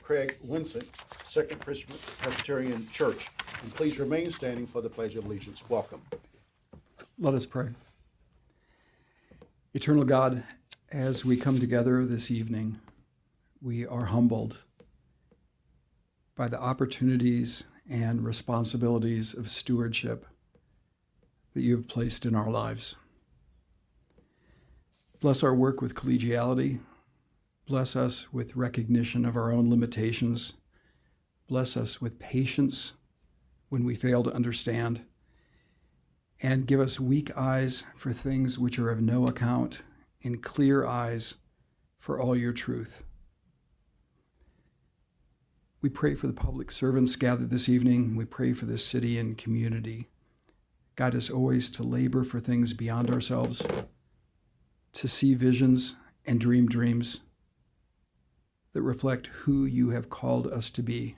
Craig Winsett, Second Presbyterian Church. And please remain standing for the Pledge of Allegiance. Welcome. Let us pray. Eternal God, as we come together this evening, we are humbled by the opportunities and responsibilities of stewardship that you have placed in our lives. Bless our work with collegiality. Bless us with recognition of our own limitations. Bless us with patience when we fail to understand. And give us weak eyes for things which are of no account, and clear eyes for all your truth. We pray for the public servants gathered this evening. We pray for this city and community. Guide us always to labor for things beyond ourselves, to see visions and dream dreams that reflect who you have called us to be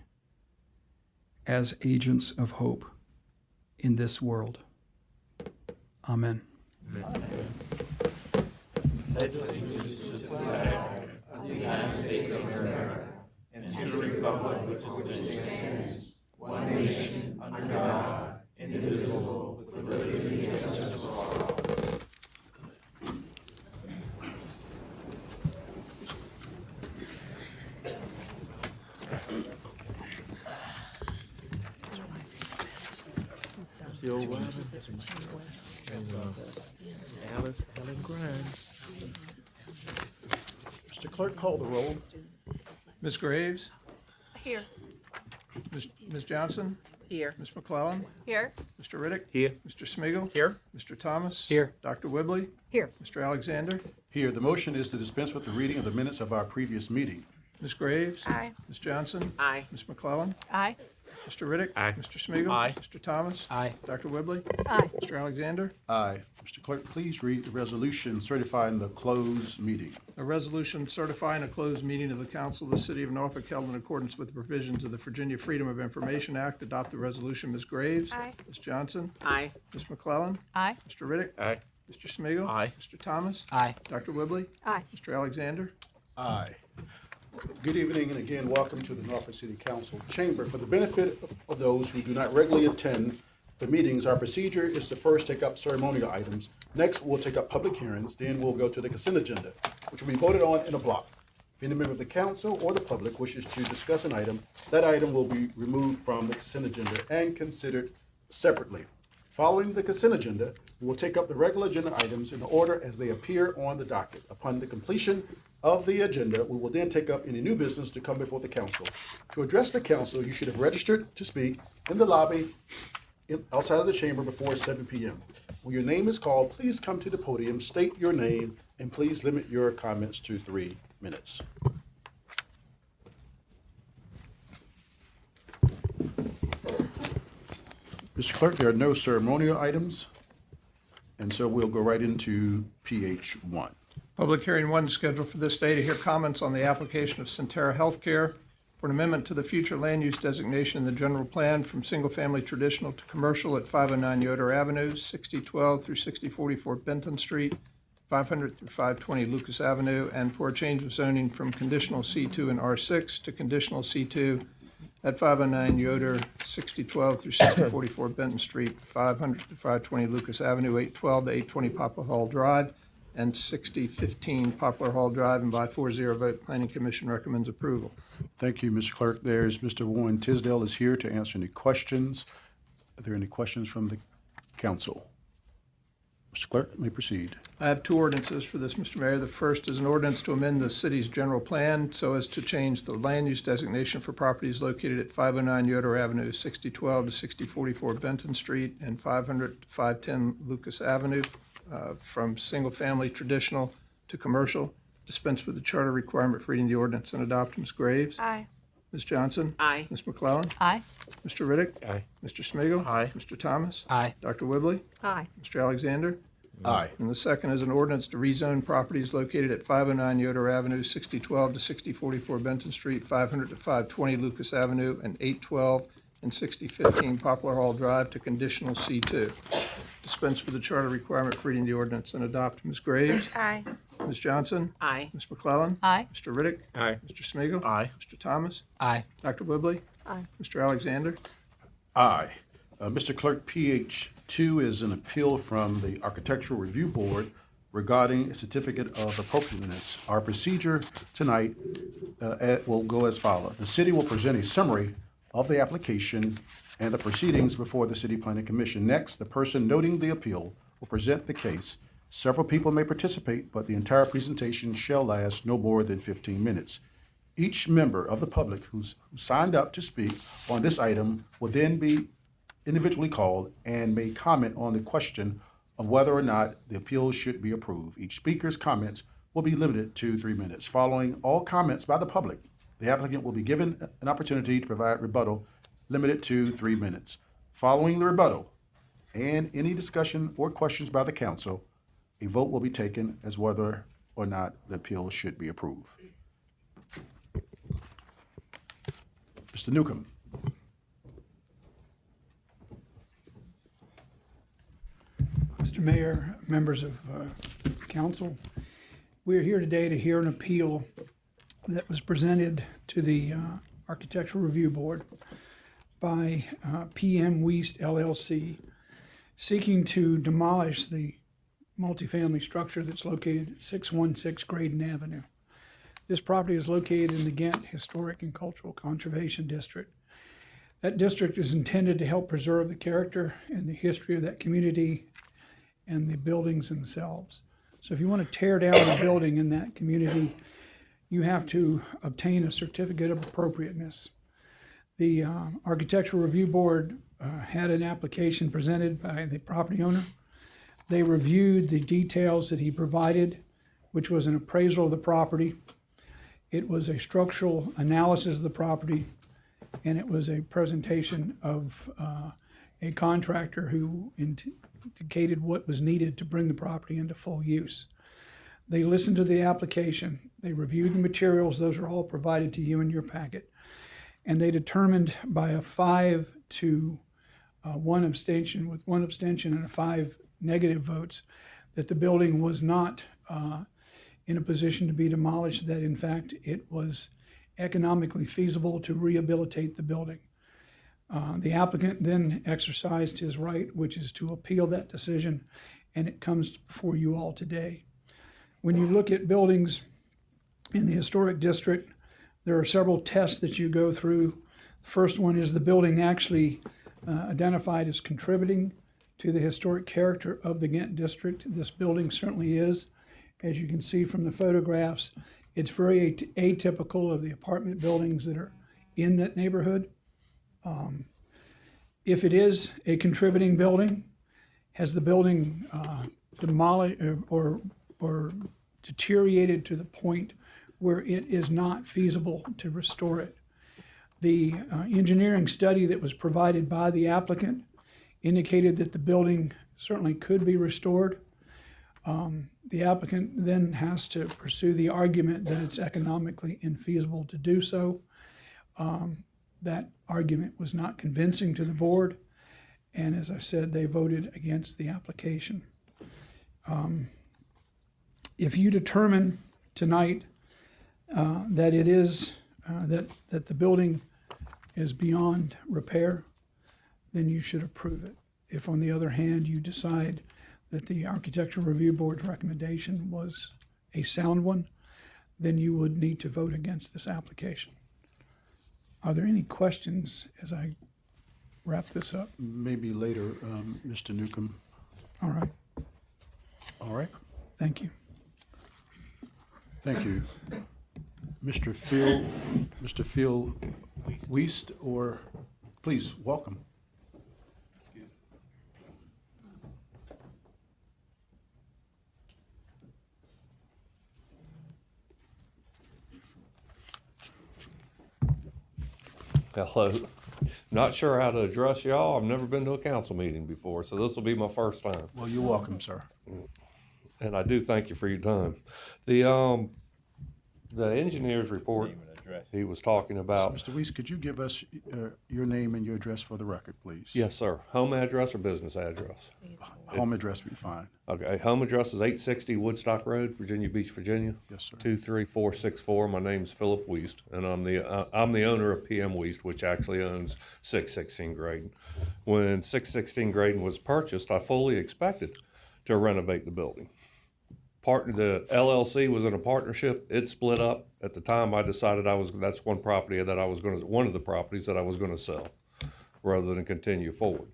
as agents of hope in this world. Amen. Amen. Pledge allegiance to the flag of the United States of America and to the republic which stands, one nation, under God, indivisible, with liberty and justice for all. The old one. Alice Ellen Grimes. Mr. Clerk, call the roll. Ms. Graves? Here. Ms. Johnson? Here. Ms. McClellan? Here. Mr. Riddick? Here. Mr. Smigel? Here. Mr. Thomas? Here. Dr. Whibley? Here. Mr. Alexander? Here, the motion is to dispense with the reading of the minutes of our previous meeting. Ms. Graves? Aye. Ms. Johnson? Aye. Ms. McClellan? Aye. Mr. Riddick? Aye. Mr. Smigel? Aye. Mr. Thomas? Aye. Dr. Whibley? Aye. Mr. Alexander? Aye. Mr. Clerk, please read the resolution certifying the closed meeting. A resolution certifying a closed meeting of the Council of the City of Norfolk held in accordance with the provisions of the Virginia Freedom of Information Act. Adopt the resolution. Ms. Graves? Aye. Ms. Johnson? Aye. Ms. McClellan? Aye. Mr. Riddick? Aye. Mr. Smigel? Aye. Mr. Thomas? Aye. Dr. Whibley? Aye. Mr. Alexander? Aye. Good evening, and again, welcome to the Norfolk City Council Chamber. For the benefit of those who do not regularly attend the meetings, our procedure is to first take up ceremonial items. Next, we'll take up public hearings. Then we'll go to the consent agenda, which will be voted on in a block. If any member of the council or the public wishes to discuss an item, that item will be removed from the consent agenda and considered separately. Following the consent agenda, we will take up the regular agenda items in the order as they appear on the docket. Upon the completion of the agenda, we will then take up any new business to come before the council. To address the council, you should have registered to speak in the lobby outside of the chamber before 7 p.m. When your name is called, please come to the podium, state your name, and please limit your comments to 3 minutes. Mr. Clerk, there are no ceremonial items, and so we'll go right into PH 1. Public hearing 1 is scheduled for this day to hear comments on the application of Centera Healthcare for an amendment to the future land use designation in the general plan from single-family traditional to commercial at 509 Yoder Avenue, 6012 through 6044 Benton Street, 500 through 520 Lucas Avenue, and for a change of zoning from conditional C2 and R6 to conditional C2 at 509 Yoder, 6012 through 6044 Benton Street, 500 through 520 Lucas Avenue, 812 to 820 Poplar Hall Drive, and 6015 Poplar Hall Drive, and by 4-0 vote, Planning Commission recommends approval. Thank you, Mr. Clerk. There's Mr. Warren Tisdale is here to answer any questions. Are there any questions from the council? Mr. Clerk, you may proceed. I have 2 ordinances for this, Mr. Mayor. The first is an ordinance to amend the city's general plan so as to change the land use designation for properties located at 509 Yoder Avenue, 6012 to 6044 Benton Street, and 500 to 510 Lucas Avenue from single-family traditional to commercial. Dispense with the charter requirement for reading the ordinance and adopt. Ms. Graves? Aye. Ms. Johnson? Aye. Ms. McClellan? Aye. Mr. Riddick? Aye. Mr. Smigel? Aye. Mr. Thomas? Aye. Dr. Whibley? Aye. Mr. Alexander? Aye. And the second is an ordinance to rezone properties located at 509 Yoder Avenue, 6012 to 6044 Benton Street, 500 to 520 Lucas Avenue, and 812 and 6015 Poplar Hall Drive to conditional C2. dispense with the charter requirement for reading the ordinance and adopt. Ms. Graves? Aye. Ms. Johnson? Aye. Ms. McClellan? Aye. Mr. Riddick? Aye. Mr. Smigiel, Aye. Mr. Thomas? Aye. Dr. Whibley? Aye. Mr. Alexander? Aye. Mr. Clerk, PH 2 is an appeal from the Architectural Review Board regarding a certificate of appropriateness. Our procedure tonight will go as follows. The city will present a summary of the application and the proceedings before the City Planning Commission. Next, the person noting the appeal will present the case. Several people may participate, but the entire presentation shall last no more than 15 minutes. Each member of the public who signed up to speak on this item will then be individually called and may comment on the question of whether or not the appeal should be approved. Each speaker's comments will be limited to 3 minutes. Following all comments by the public, the applicant will be given an opportunity to provide rebuttal limited to 3 minutes. Following the rebuttal and any discussion or questions by the council, a vote will be taken as whether or not the appeal should be approved. Mr. Newcomb. Mr. Mayor, members of council, we are here today to hear an appeal that was presented to the Architectural Review Board by PM Wiest LLC, seeking to demolish the multifamily structure that's located at 616 Graydon Avenue. This property is located in the Ghent Historic and Cultural Conservation District. That district is intended to help preserve the character and the history of that community and the buildings themselves. So if you want to tear down a building in that community, you have to obtain a certificate of appropriateness. The Architectural Review Board had an application presented by the property owner. They reviewed the details that he provided, which was an appraisal of the property. It was a structural analysis of the property, and it was a presentation of a contractor who indicated what was needed to bring the property into full use. They listened to the application, they reviewed the materials, those are all provided to you in your packet, and they determined by a 5-1 abstention, with 1 abstention and 5 negative votes, that the building was not in a position to be demolished, that in fact it was economically feasible to rehabilitate the building. The applicant then exercised his right, which is to appeal that decision, and it comes before you all today. When you look at buildings in the historic district, there are several tests that you go through. The first one is the building actually identified as contributing to the historic character of the Ghent district. This building certainly is. As you can see from the photographs, it's very atypical of the apartment buildings that are in that neighborhood. If it is a contributing building, has the building demolished or deteriorated to the point where it is not feasible to restore it? The engineering study that was provided by the applicant indicated that the building certainly could be restored. The applicant then has to pursue the argument that it's economically infeasible to do so. That argument was not convincing to the board, and as I said, they voted against the application. If you determine tonight that it is that the building is beyond repair, then you should approve it. If, on the other hand, you decide that the Architectural Review Board's recommendation was a sound one, then you would need to vote against this application. Are there any questions as I wrap this up? Maybe later, Mr. Newcomb. All right, All right, thank you. thank you. Mr. Phil Wiest, or please, welcome. Hello. Not sure how to address y'all. I've never been to a council meeting before, so this will be my first time. Well, you're welcome, sir. And I do thank you for your time. The engineer's report address. He was talking about, Mr. Weiss, could you give us your name and your address for the record, please? yes, sir, home address or business address? Home address would be fine. Okay, home address is 860 Woodstock Road, Virginia Beach, Virginia. Yes, sir. 23464. My name's Philip Wiest, and I'm the owner of PM Wiest, which actually owns 616 Graydon. When 616 Graydon was purchased, I fully expected to renovate the building. The LLC was in a partnership. It split up. At the time, I decided that's one of the properties that I was going to sell, rather than continue forward.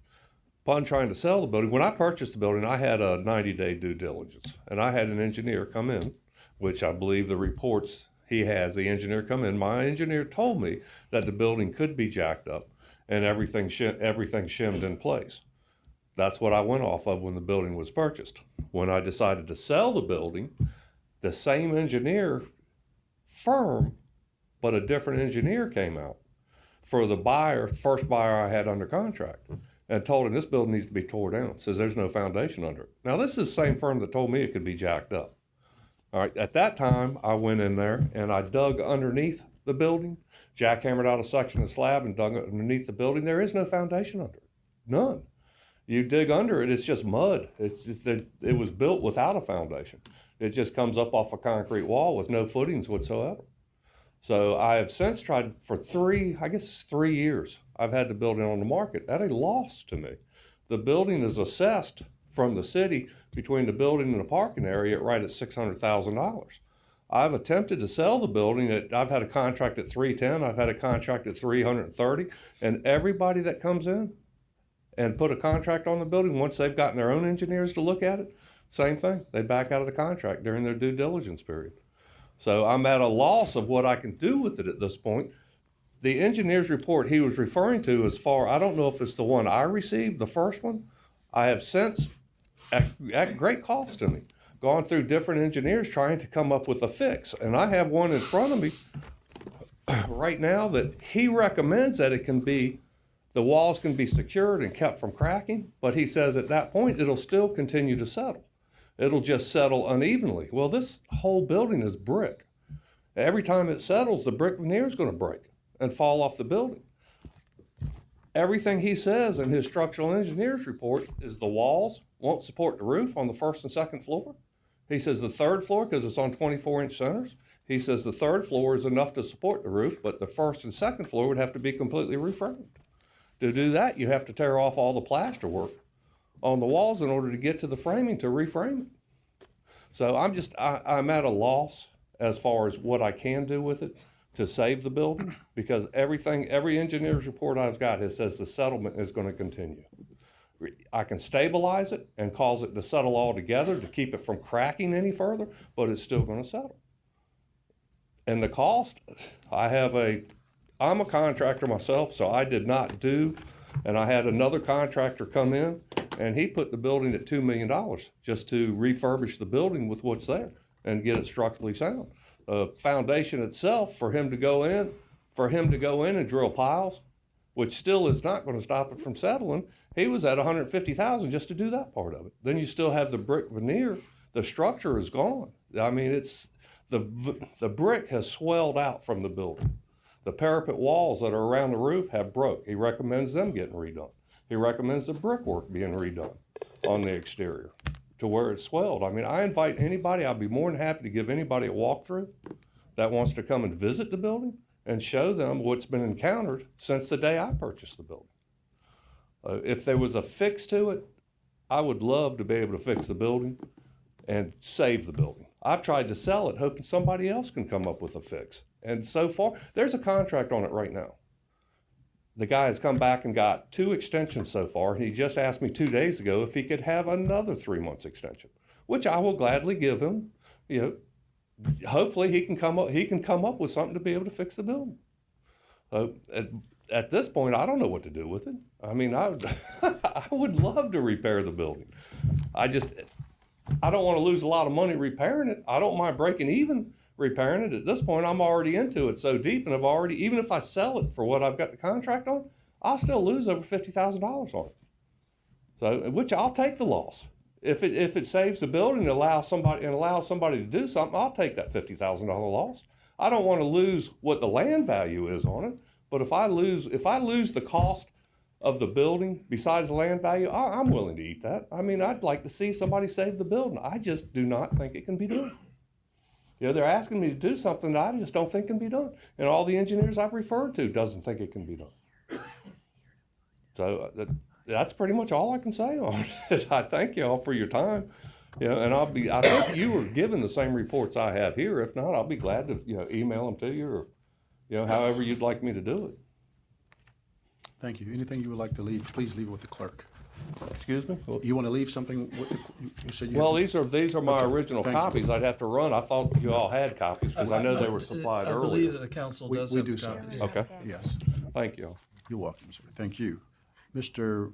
Upon trying to sell the building, when I purchased the building, I had a 90-day due diligence, and I had an engineer come in, which I believe the reports he has, the engineer come in. My engineer told me that the building could be jacked up and everything shimmed in place. That's what I went off of when the building was purchased. When I decided to sell the building, the same engineer firm, but a different engineer came out for the first buyer I had under contract, and told him this building needs to be tore down. Says there's no foundation under it. Now, this is the same firm that told me it could be jacked up. All right, at that time, I went in there and I dug underneath the building, jackhammered out a section of slab and dug underneath the building. There is no foundation under it, none. You dig under it, it's just mud. It's just that it was built without a foundation. It just comes up off a concrete wall with no footings whatsoever. So I have since tried for 3 years, I've had the building on the market at a loss to me. The building is assessed from the city between the building and the parking area right at $600,000. I've attempted to sell the building. I've had a contract at $310,000. I've had a contract at $330,000, and everybody that comes in and put a contract on the building, once they've gotten their own engineers to look at it, same thing. They back out of the contract during their due diligence period. So I'm at a loss of what I can do with it at this point. The engineer's report he was referring to I don't know if it's the one I received, the first one. I have since, at great cost to me, gone through different engineers trying to come up with a fix. And I have one in front of me right now that he recommends that the walls can be secured and kept from cracking, but he says at that point it'll still continue to settle. It'll just settle unevenly. Well, this whole building is brick. Every time it settles, the brick veneer is going to break and fall off the building. Everything he says in his structural engineer's report is the walls won't support the roof on the first and second floor. He says the third floor, because it's on 24-inch centers, he says the third floor is enough to support the roof, but the first and second floor would have to be completely reframed. To do that, you have to tear off all the plaster work on the walls in order to get to the framing to reframe it. So I'm at a loss as far as what I can do with it to save the building, because every engineer's report I've got says the settlement is going to continue. I can stabilize it and cause it to settle all together to keep it from cracking any further, but it's still going to settle. And the cost, I'm a contractor myself, so I did not do, and I had another contractor come in, and he put the building at $2 million just to refurbish the building with what's there and get it structurally sound. Foundation itself, for him to go in and drill piles, which still is not going to stop it from settling, he was at $150,000 just to do that part of it. Then you still have the brick veneer. The structure is gone. I mean, it's the brick has swelled out from the building. The parapet walls that are around the roof have broke. He recommends them getting redone. He recommends the brickwork being redone on the exterior to where it's swelled. I mean, I invite anybody, I'll be more than happy to give anybody a walkthrough that wants to come and visit the building and show them what's been encountered since the day I purchased the building. If there was a fix to it, I would love to be able to fix the building and save the building. I've tried to sell it, hoping somebody else can come up with a fix. And so far, there's a contract on it right now. The guy has come back and got 2 extensions so far, and he just asked me 2 days ago if he could have another 3 months extension, which I will gladly give him. You know, hopefully he can come up with something to be able to fix the building. At this point, I don't know what to do with it. I mean, I would love to repair the building. I don't want to lose a lot of money repairing it. I don't mind breaking even repairing it. At this point, I'm already into it so deep, and even if I sell it for what I've got the contract on, I'll still lose over $50,000 on it. So, which I'll take the loss. If it saves the building and allows somebody to do something, I'll take that $50,000 loss. I don't want to lose what the land value is on it, but if I lose the cost of the building besides the land value, I'm willing to eat that. I mean, I'd like to see somebody save the building. I just do not think it can be done. You know, they're asking me to do something that I just don't think can be done. And all the engineers I've referred to doesn't think it can be done. So that's pretty much all I can say on it. I thank you all for your time. You know, and I think you were given the same reports I have here. If not, I'll be glad to, you know, email them to you or, you know, however you'd like me to do it. Thank you. Anything you would like to leave, please leave it with the clerk. Excuse me? You want to leave something with the, you said you. Well, had- these are my Okay, original thank you. copies. I'd have to run. I thought you all had copies because I know they were supplied I believe earlier. that the council We- does we have do, the sir. copies. Okay, Yes, thank you. you're welcome, sir. Thank you. Mr.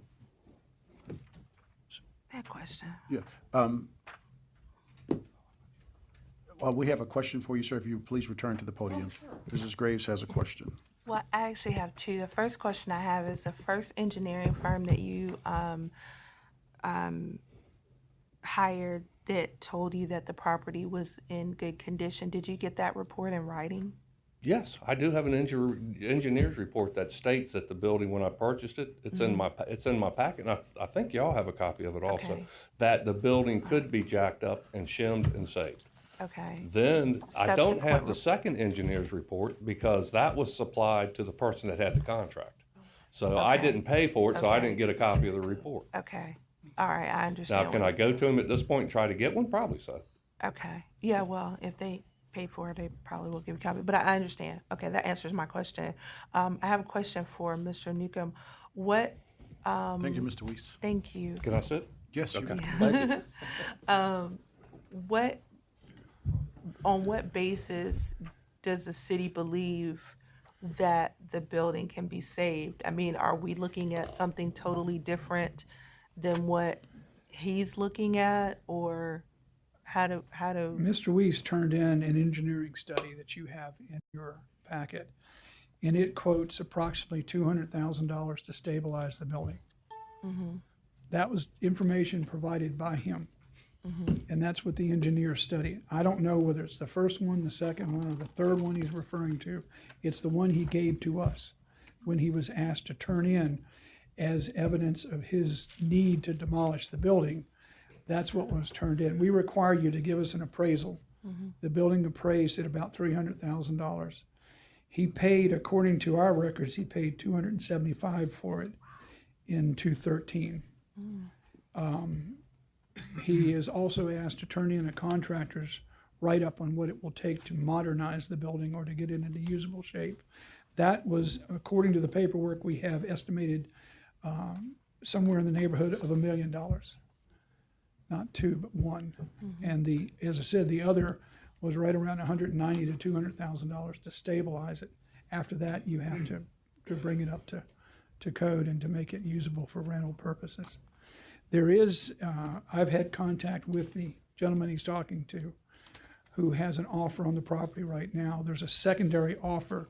That question. Yeah, well, we have a question for you, sir. If you please return to the podium. Mrs. Graves has a question. Well, I actually have two. The first question I have is the first engineering firm that you hired that told you that the property was in good condition. Did you get that report in writing? Yes, I do have an engineer's report that states that the building, when I purchased it, it's in my packet, and I think y'all have a copy of it also, Okay. that the building could be jacked up and shimmed and saved. Okay. Then I don't have Subsequent the second engineer's report because that was supplied to the person that had the contract. So I Okay. didn't pay for it, so I Okay. didn't get a copy of the report. Okay. All right. I understand. Now, can I go to him at this point and try to get one? Probably so. Okay. Yeah, well, if they pay for it, they probably will give a copy, but I understand. Okay, that answers my question. I have a question for Mr. Newcomb. What, Thank you, Mr. Weiss. thank you. Can I sit? Yes, you Okay. can. Thank you. On what basis does the city believe that the building can be saved? I mean, are we looking at something totally different than what he's looking at, or how do? Mr. Weiss turned in an engineering study that you have in your packet, and it quotes approximately $200,000 to stabilize the building. That was information provided by him. And that's what the engineer studied. I don't know whether it's the first one, the second one, or the third one he's referring to. It's the one he gave to us when he was asked to turn in as evidence of his need to demolish the building. That's what was turned in. We require you to give us an appraisal. The building appraised at about $300,000. He paid, according to our records, he paid $275 for it in 2013. He is also asked to turn in a contractor's write-up on what it will take to modernize the building or to get it into usable shape. That was, according to the paperwork we have, estimated somewhere in the neighborhood of $1 million. Not two, but one. And as I said, the other was right around $190,000 to $200,000 to stabilize it. After that, you have to bring it up to code and to make it usable for rental purposes. There is, I've had contact with the gentleman he's talking to who has an offer on the property right now. There's a secondary offer,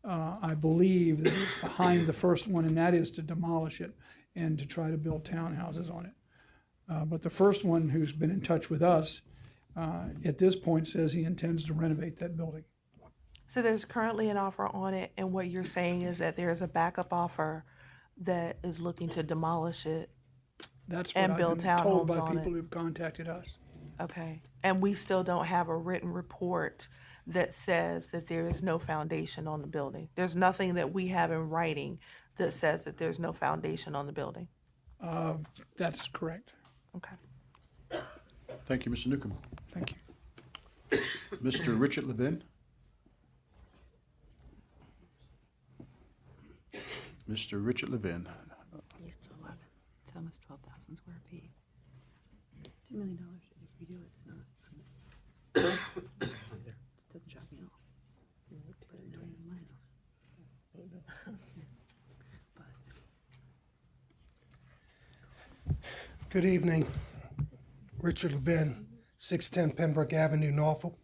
I believe, that is behind the first one, and that is to demolish it and to try to build townhouses on it. But the first one, who's been in touch with us, at this point says he intends to renovate that building. So there's currently an offer on it, and what you're saying is that there's a backup offer that is looking to demolish it. That's And what I've build been told by townhomes on people it. who've contacted us. Okay. And we still don't have a written report that says that there is no foundation on the building. There's nothing that we have in writing that says that there's no foundation on the building. That's correct. Okay. Thank you, Mr. Newcomb. Thank you. Mr. Richard Levin. Mr. Richard Levin. It's 11. It's almost 12,000 square feet. $2 million if we do it, it's not. It doesn't shock me at all. But it don't even mind Good evening. Richard Levin, 610 Pembroke Avenue, Norfolk,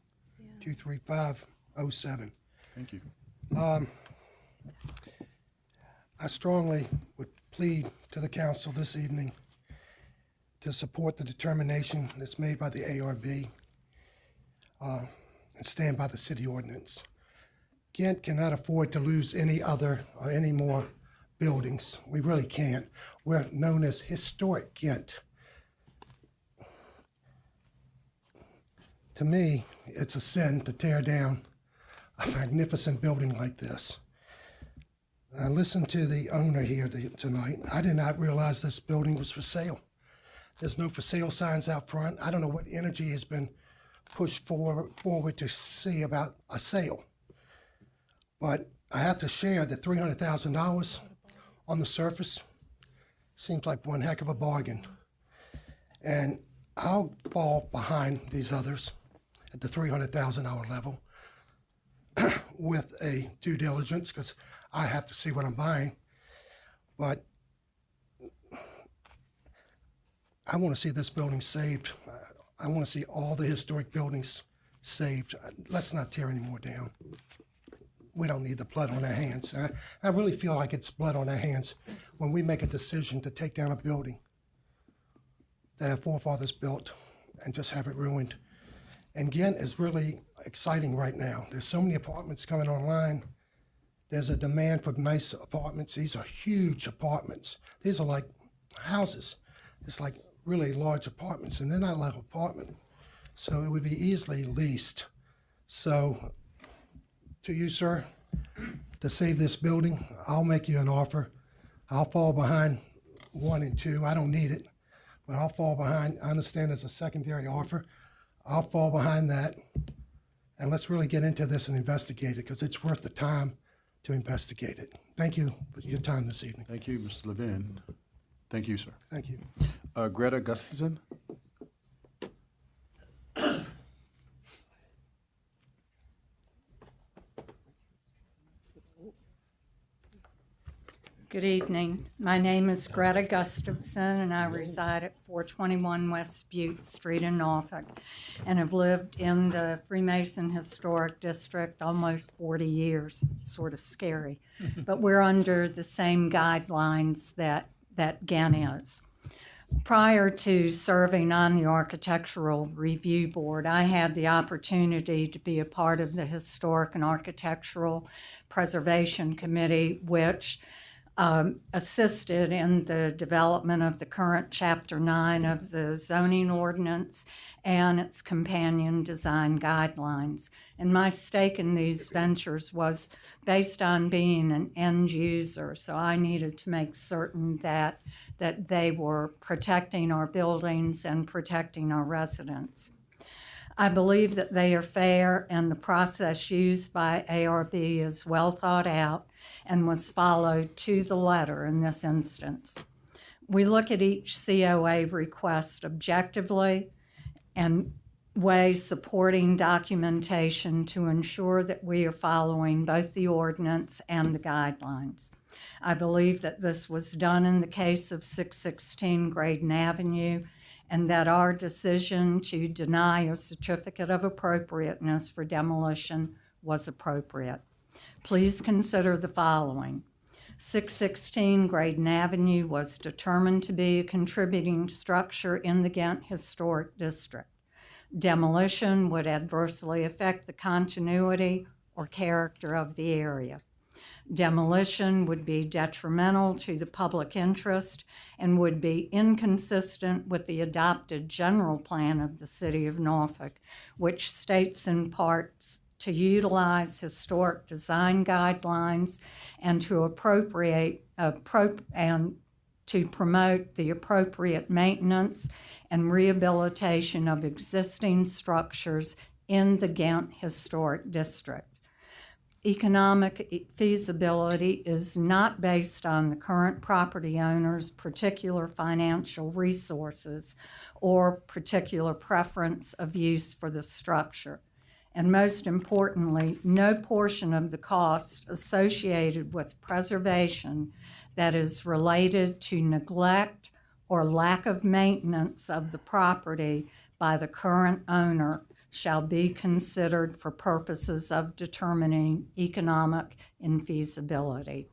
23507. Thank you. I strongly would plead to the council this evening to support the determination that's made by the ARB. and stand by the city ordinance. Ghent cannot afford to lose any other or any more buildings. We really can't. We're known as historic Ghent. To me, it's a sin to tear down a magnificent building like this. I listened to the owner here tonight. I did not realize this building was for sale. There's no for sale signs out front. I don't know what energy has been pushed forward to see about a sale. But I have to share that $300,000 on the surface seems like one heck of a bargain. And I'll fall behind these others at the $300,000 level with a due diligence, because I have to see what I'm buying. But I want to see this building saved. I want to see all the historic buildings saved. Let's not tear any more down. We don't need the blood on our hands. I really feel like it's blood on our hands when we make a decision to take down a building that our forefathers built and just have it ruined. And Ghent is really exciting right now. There's so many apartments coming online. There's a demand for nice apartments. These are huge apartments. These are like houses. It's like really large apartments, and they're not like an apartment. So it would be easily leased. So to you, sir, to save this building, I'll make you an offer. I'll fall behind 1 and 2. I don't need it, but I'll fall behind. I understand there's a secondary offer. I'll fall behind that, and let's really get into this and investigate it, because it's worth the time to investigate it. Thank you for your time this evening. Thank you, Mr. Levin. Thank you, sir. Thank you. Greta Gustafson? Good evening. My name is Greta Gustafson, and I reside at 421 West Butte Street in Norfolk, and have lived in the Freemason Historic District almost 40 years. It's sort of scary, but we're under the same guidelines that Ghent is. Prior to serving on the Architectural Review Board, I had the opportunity to be a part of the Historic and Architectural Preservation Committee, which assisted in the development of the current Chapter 9 of the zoning ordinance and its companion design guidelines. And my stake in these ventures was based on being an end user, so I needed to make certain that they were protecting our buildings and protecting our residents. I believe that they are fair, and the process used by ARB is well thought out and was followed to the letter in this instance. We look at each COA request objectively and weigh supporting documentation to ensure that we are following both the ordinance and the guidelines. I believe that this was done in the case of 616 Graydon Avenue, and that our decision to deny a certificate of appropriateness for demolition was appropriate. Please consider the following. 616 Graydon Avenue was determined to be a contributing structure in the Ghent Historic District. Demolition would adversely affect the continuity or character of the area. Demolition would be detrimental to the public interest and would be inconsistent with the adopted general plan of the City of Norfolk, which states in parts to utilize historic design guidelines and to to promote the appropriate maintenance and rehabilitation of existing structures in the Ghent Historic District. Economic feasibility is not based on the current property owner's particular financial resources or particular preference of use for the structure. And most importantly, no portion of the cost associated with preservation that is related to neglect or lack of maintenance of the property by the current owner shall be considered for purposes of determining economic infeasibility.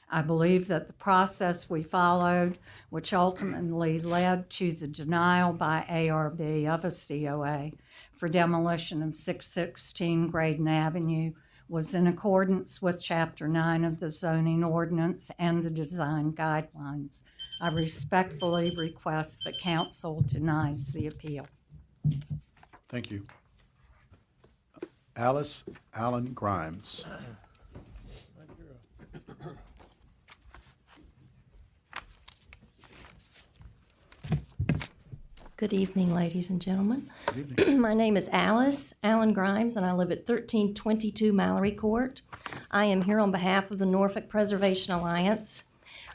I believe that the process we followed, which ultimately led to the denial by ARB of a COA for demolition of 616 Graydon Avenue was in accordance with Chapter 9 of the zoning ordinance and the design guidelines. I respectfully request that council denies the appeal. Thank you. Alice Allen Grimes. Good evening, ladies and gentlemen. Good evening. My name is Alice Allen Grimes, and I live at 1322 Mallory Court. I am here on behalf of the Norfolk Preservation Alliance.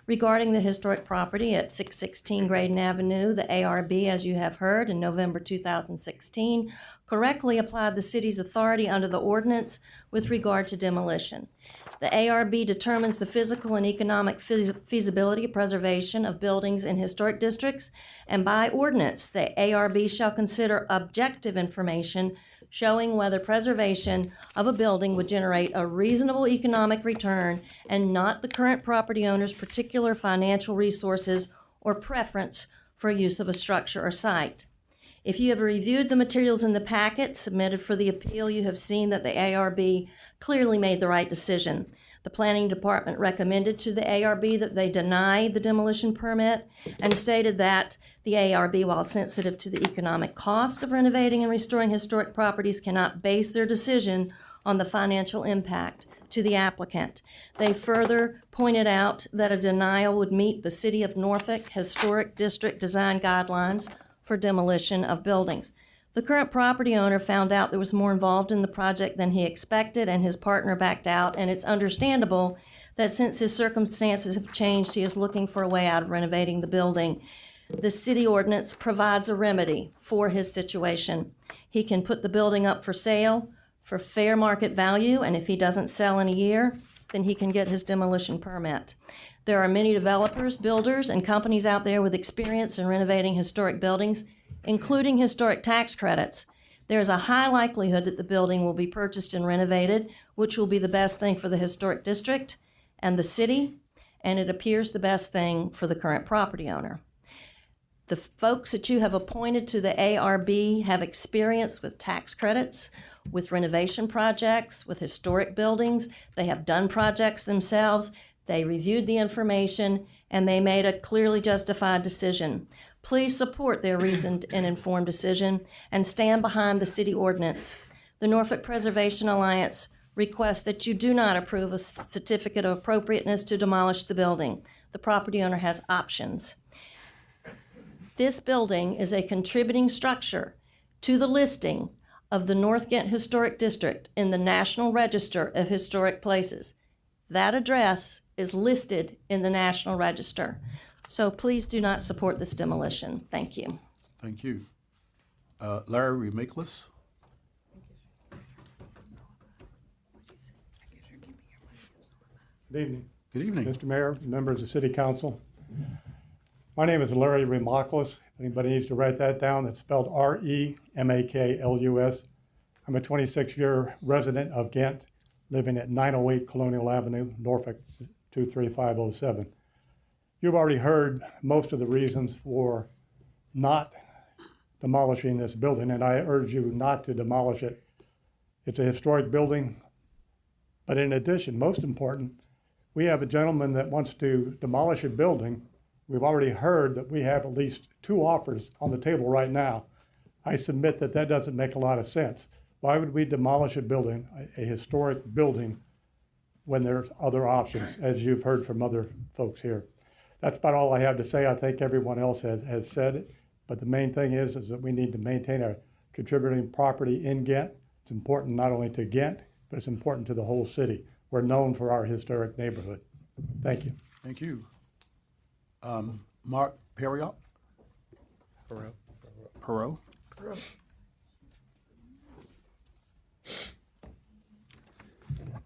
Regarding the historic property at 616 Graydon Avenue, the ARB, as you have heard, in November 2016, correctly applied the city's authority under the ordinance with regard to demolition. The ARB determines the physical and economic feasibility of preservation of buildings in historic districts, and by ordinance, the ARB shall consider objective information showing whether preservation of a building would generate a reasonable economic return and not the current property owner's particular financial resources or preference for use of a structure or site. If you have reviewed the materials in the packet submitted for the appeal, you have seen that the ARB clearly made the right decision. The Planning Department recommended to the ARB that they deny the demolition permit and stated that the ARB, while sensitive to the economic costs of renovating and restoring historic properties, cannot base their decision on the financial impact to the applicant. They further pointed out that a denial would meet the City of Norfolk Historic District Design Guidelines for demolition of buildings. The current property owner found out there was more involved in the project than he expected, and his partner backed out, and it's understandable that since his circumstances have changed, he is looking for a way out of renovating the building. The city ordinance provides a remedy for his situation. He can put the building up for sale for fair market value, and if he doesn't sell in a year, then he can get his demolition permit. There are many developers, builders, and companies out there with experience in renovating historic buildings, including historic tax credits. There is a high likelihood that the building will be purchased and renovated, which will be the best thing for the historic district and the city, and it appears the best thing for the current property owner. The folks that you have appointed to the ARB have experience with tax credits, with renovation projects, with historic buildings. They have done projects themselves. They reviewed the information, and they made a clearly justified decision. Please support their reasoned and informed decision and stand behind the city ordinance. The Norfolk Preservation Alliance requests that you do not approve a certificate of appropriateness to demolish the building. The property owner has options. This building is a contributing structure to the listing of the North Ghent Historic District in the National Register of Historic Places. That address is listed in the National Register. So please do not support this demolition. Thank you. Thank you. Larry Remicklis. Good evening. Good evening. Mr. Mayor, members of City Council. My name is Larry Remicklis. If anybody needs to write that down, it's spelled R-E-M-A-K-L-U-S. I'm a 26-year resident of Ghent, living at 908 Colonial Avenue, Norfolk 23507. You've already heard most of the reasons for not demolishing this building, and I urge you not to demolish it. It's a historic building, but in addition, most important, we have a gentleman that wants to demolish a building. We've already heard that we have at least 2 offers on the table right now. I submit that that doesn't make a lot of sense. Why would we demolish a building, a historic building, when there's other options, as you've heard from other folks here? That's about all I have to say. I think everyone else has said it, but the main thing is that we need to maintain a contributing property in Ghent. It's important not only to Ghent, but it's important to the whole city. We're known for our historic neighborhood. Thank you. Thank you. Mark Perriot? Perot.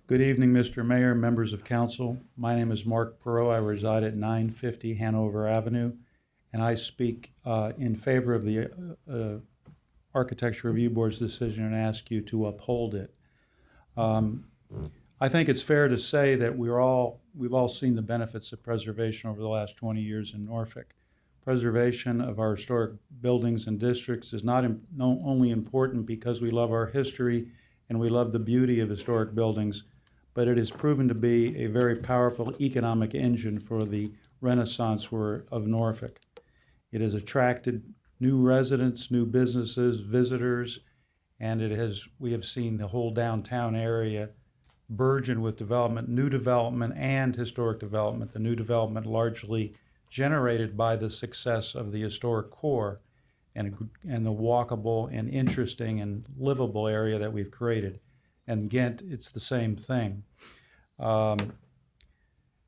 Good evening, Mr. Mayor, members of council. My name is Mark Perot. I reside at 950 Hanover Avenue, and I speak in favor of the Architecture Review Board's decision and ask you to uphold it. I think it's fair to say that we've all seen the benefits of preservation over the last 20 years in Norfolk, preservation of our historic buildings and districts is not only important because we love our history and we love the beauty of historic buildings, but it has proven to be a very powerful economic engine for the Renaissance of Norfolk. It has attracted new residents, new businesses, visitors, and we have seen the whole downtown area burgeon with development, new development and historic development. The new development largely generated by the success of the historic core and the walkable and interesting and livable area that we've created. And Ghent, it's the same thing.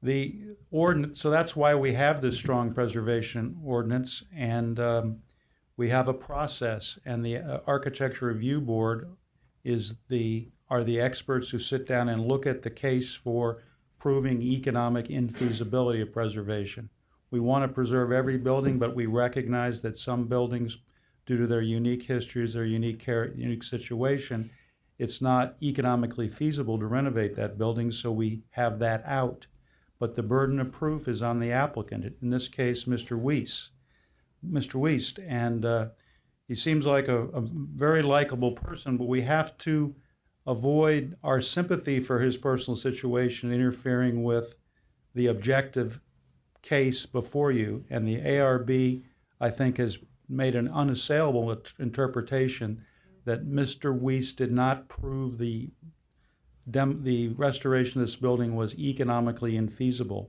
The ordinance, so that's why we have this strong preservation ordinance, and we have a process, and the Architecture Review Board are the experts who sit down and look at the case for proving economic infeasibility of preservation. We want to preserve every building, but we recognize that some buildings, due to their unique histories, their unique situation, it's not economically feasible to renovate that building, so we have that out. But the burden of proof is on the applicant, in this case, Mr. Wiest. And he seems like a very likable person, but we have to avoid our sympathy for his personal situation interfering with the objective case before you. And the ARB, I think, has made an unassailable interpretation that Mr. Wiest did not prove the restoration of this building was economically infeasible.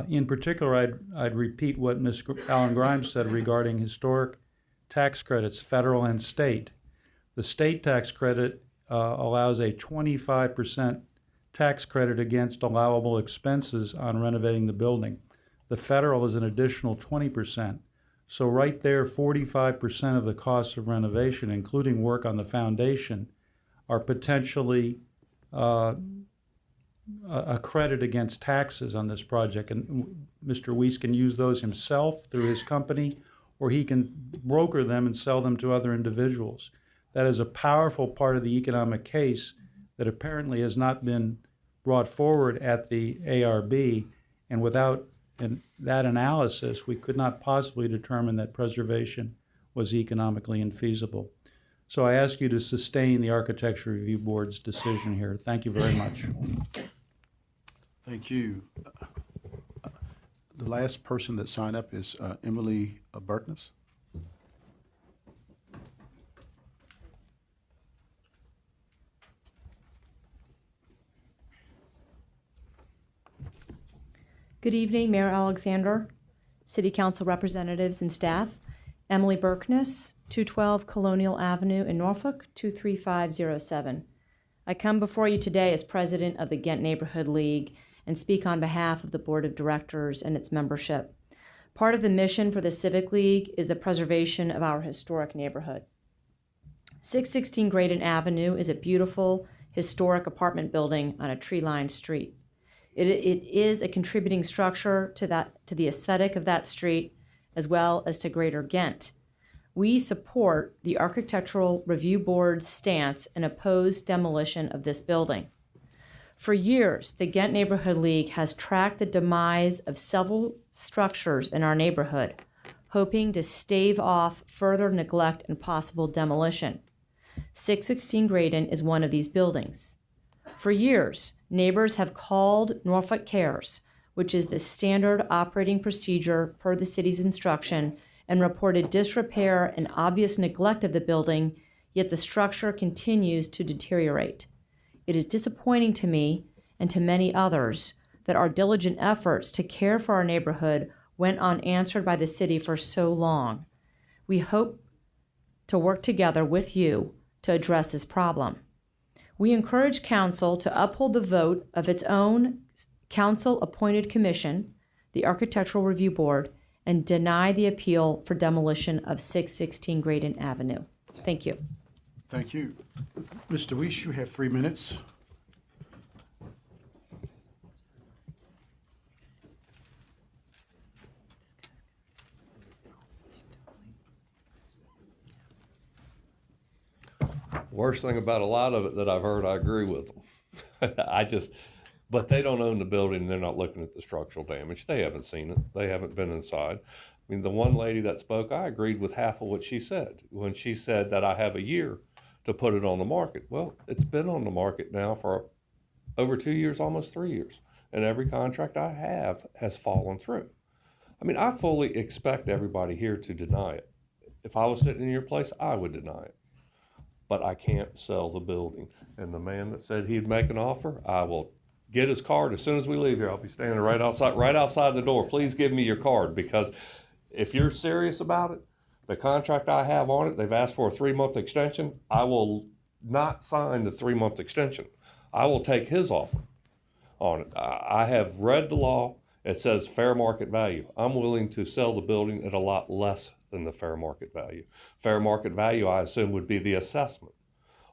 In particular, I'd repeat what Ms. Alan Grimes said regarding historic tax credits, federal and state. The state tax credit allows a 25% tax credit against allowable expenses on renovating the building. The federal is an additional 20%. So right there, 45% of the costs of renovation, including work on the foundation, are potentially a credit against taxes on this project. And Mr. Wiest can use those himself through his company, or he can broker them and sell them to other individuals. That is a powerful part of the economic case that apparently has not been brought forward at the ARB, and without that analysis, we could not possibly determine that preservation was economically infeasible. So I ask you to sustain the Architecture Review Board's decision here. Thank you very much. Thank you. The last person that signed up is Emily Burtness. Good evening, Mayor Alexander, City Council representatives and staff. Emily Burkness, 212 Colonial Avenue in Norfolk, 23507. I come before you today as president of the Ghent Neighborhood League and speak on behalf of the Board of Directors and its membership. Part of the mission for the Civic League is the preservation of our historic neighborhood. 616 Graydon Avenue is a beautiful, historic apartment building on a tree-lined street. It is a contributing structure to the aesthetic of that street, as well as to Greater Ghent. We support the Architectural Review Board's stance and oppose demolition of this building. For years, the Ghent Neighborhood League has tracked the demise of several structures in our neighborhood, hoping to stave off further neglect and possible demolition. 616 Graydon is one of these buildings. For years, neighbors have called Norfolk Cares, which is the standard operating procedure per the city's instruction, and reported disrepair and obvious neglect of the building, yet the structure continues to deteriorate. It is disappointing to me and to many others that our diligent efforts to care for our neighborhood went unanswered by the city for so long. We hope to work together with you to address this problem. We encourage council to uphold the vote of its own council-appointed commission, the Architectural Review Board, and deny the appeal for demolition of 616 Graydon Avenue. Thank you. Thank you. Mr. Wiest, you have 3 minutes. Worst thing about a lot of it that I've heard, I agree with them. But they don't own the building. They're not looking at the structural damage. They haven't seen it. They haven't been inside. I mean, the one lady that spoke, I agreed with half of what she said when she said that I have a year to put it on the market. Well, it's been on the market now for over 2 years, almost 3 years, and every contract I have has fallen through. I mean, I fully expect everybody here to deny it. If I was sitting in your place, I would deny it. But I can't sell the building. And the man that said he'd make an offer, I will get his card as soon as we leave here. I'll be standing right outside the door. Please give me your card, because if you're serious about it, the contract I have on it, they've asked for a 3-month extension. I will not sign the 3-month extension. I will take his offer on it. I have read the law. It says fair market value. I'm willing to sell the building at a lot less than the fair market value. Fair market value, I assume, would be the assessment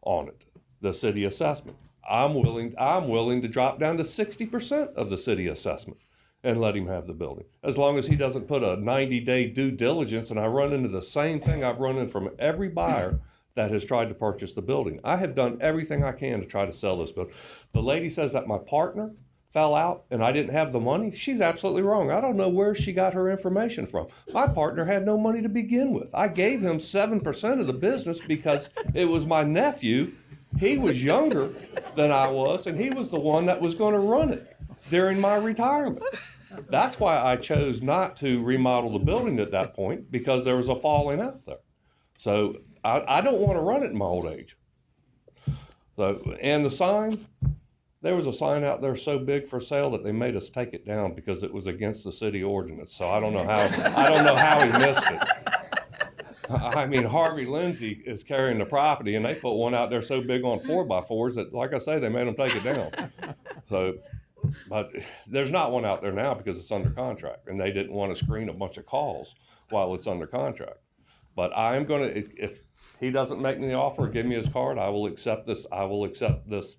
on it, the city assessment. I'm willing to drop down to 60% of the city assessment and let him have the building, as long as he doesn't put a 90-day due diligence. And I run into the same thing I've run into from every buyer that has tried to purchase the building. I have done everything I can to try to sell this building. The lady says that my partner fell out and I didn't have the money. She's absolutely wrong. I don't know where she got her information from. My partner had no money to begin with. I gave him 7% of the business because it was my nephew. He was younger than I was, and he was the one that was going to run it during my retirement. That's why I chose not to remodel the building at that point, because there was a falling out there. So I don't want to run it in my old age. So, and the sign, there was a sign out there so big for sale that they made us take it down because it was against the city ordinance. So I don't know how he missed it. I mean, Harvey Lindsay is carrying the property, and they put one out there so big on 4x4s that, like I say, they made them take it down. So, but there's not one out there now because it's under contract, and they didn't want to screen a bunch of calls while it's under contract. But I am going to, if he doesn't make me the offer or give me his card, I will accept this. I will accept this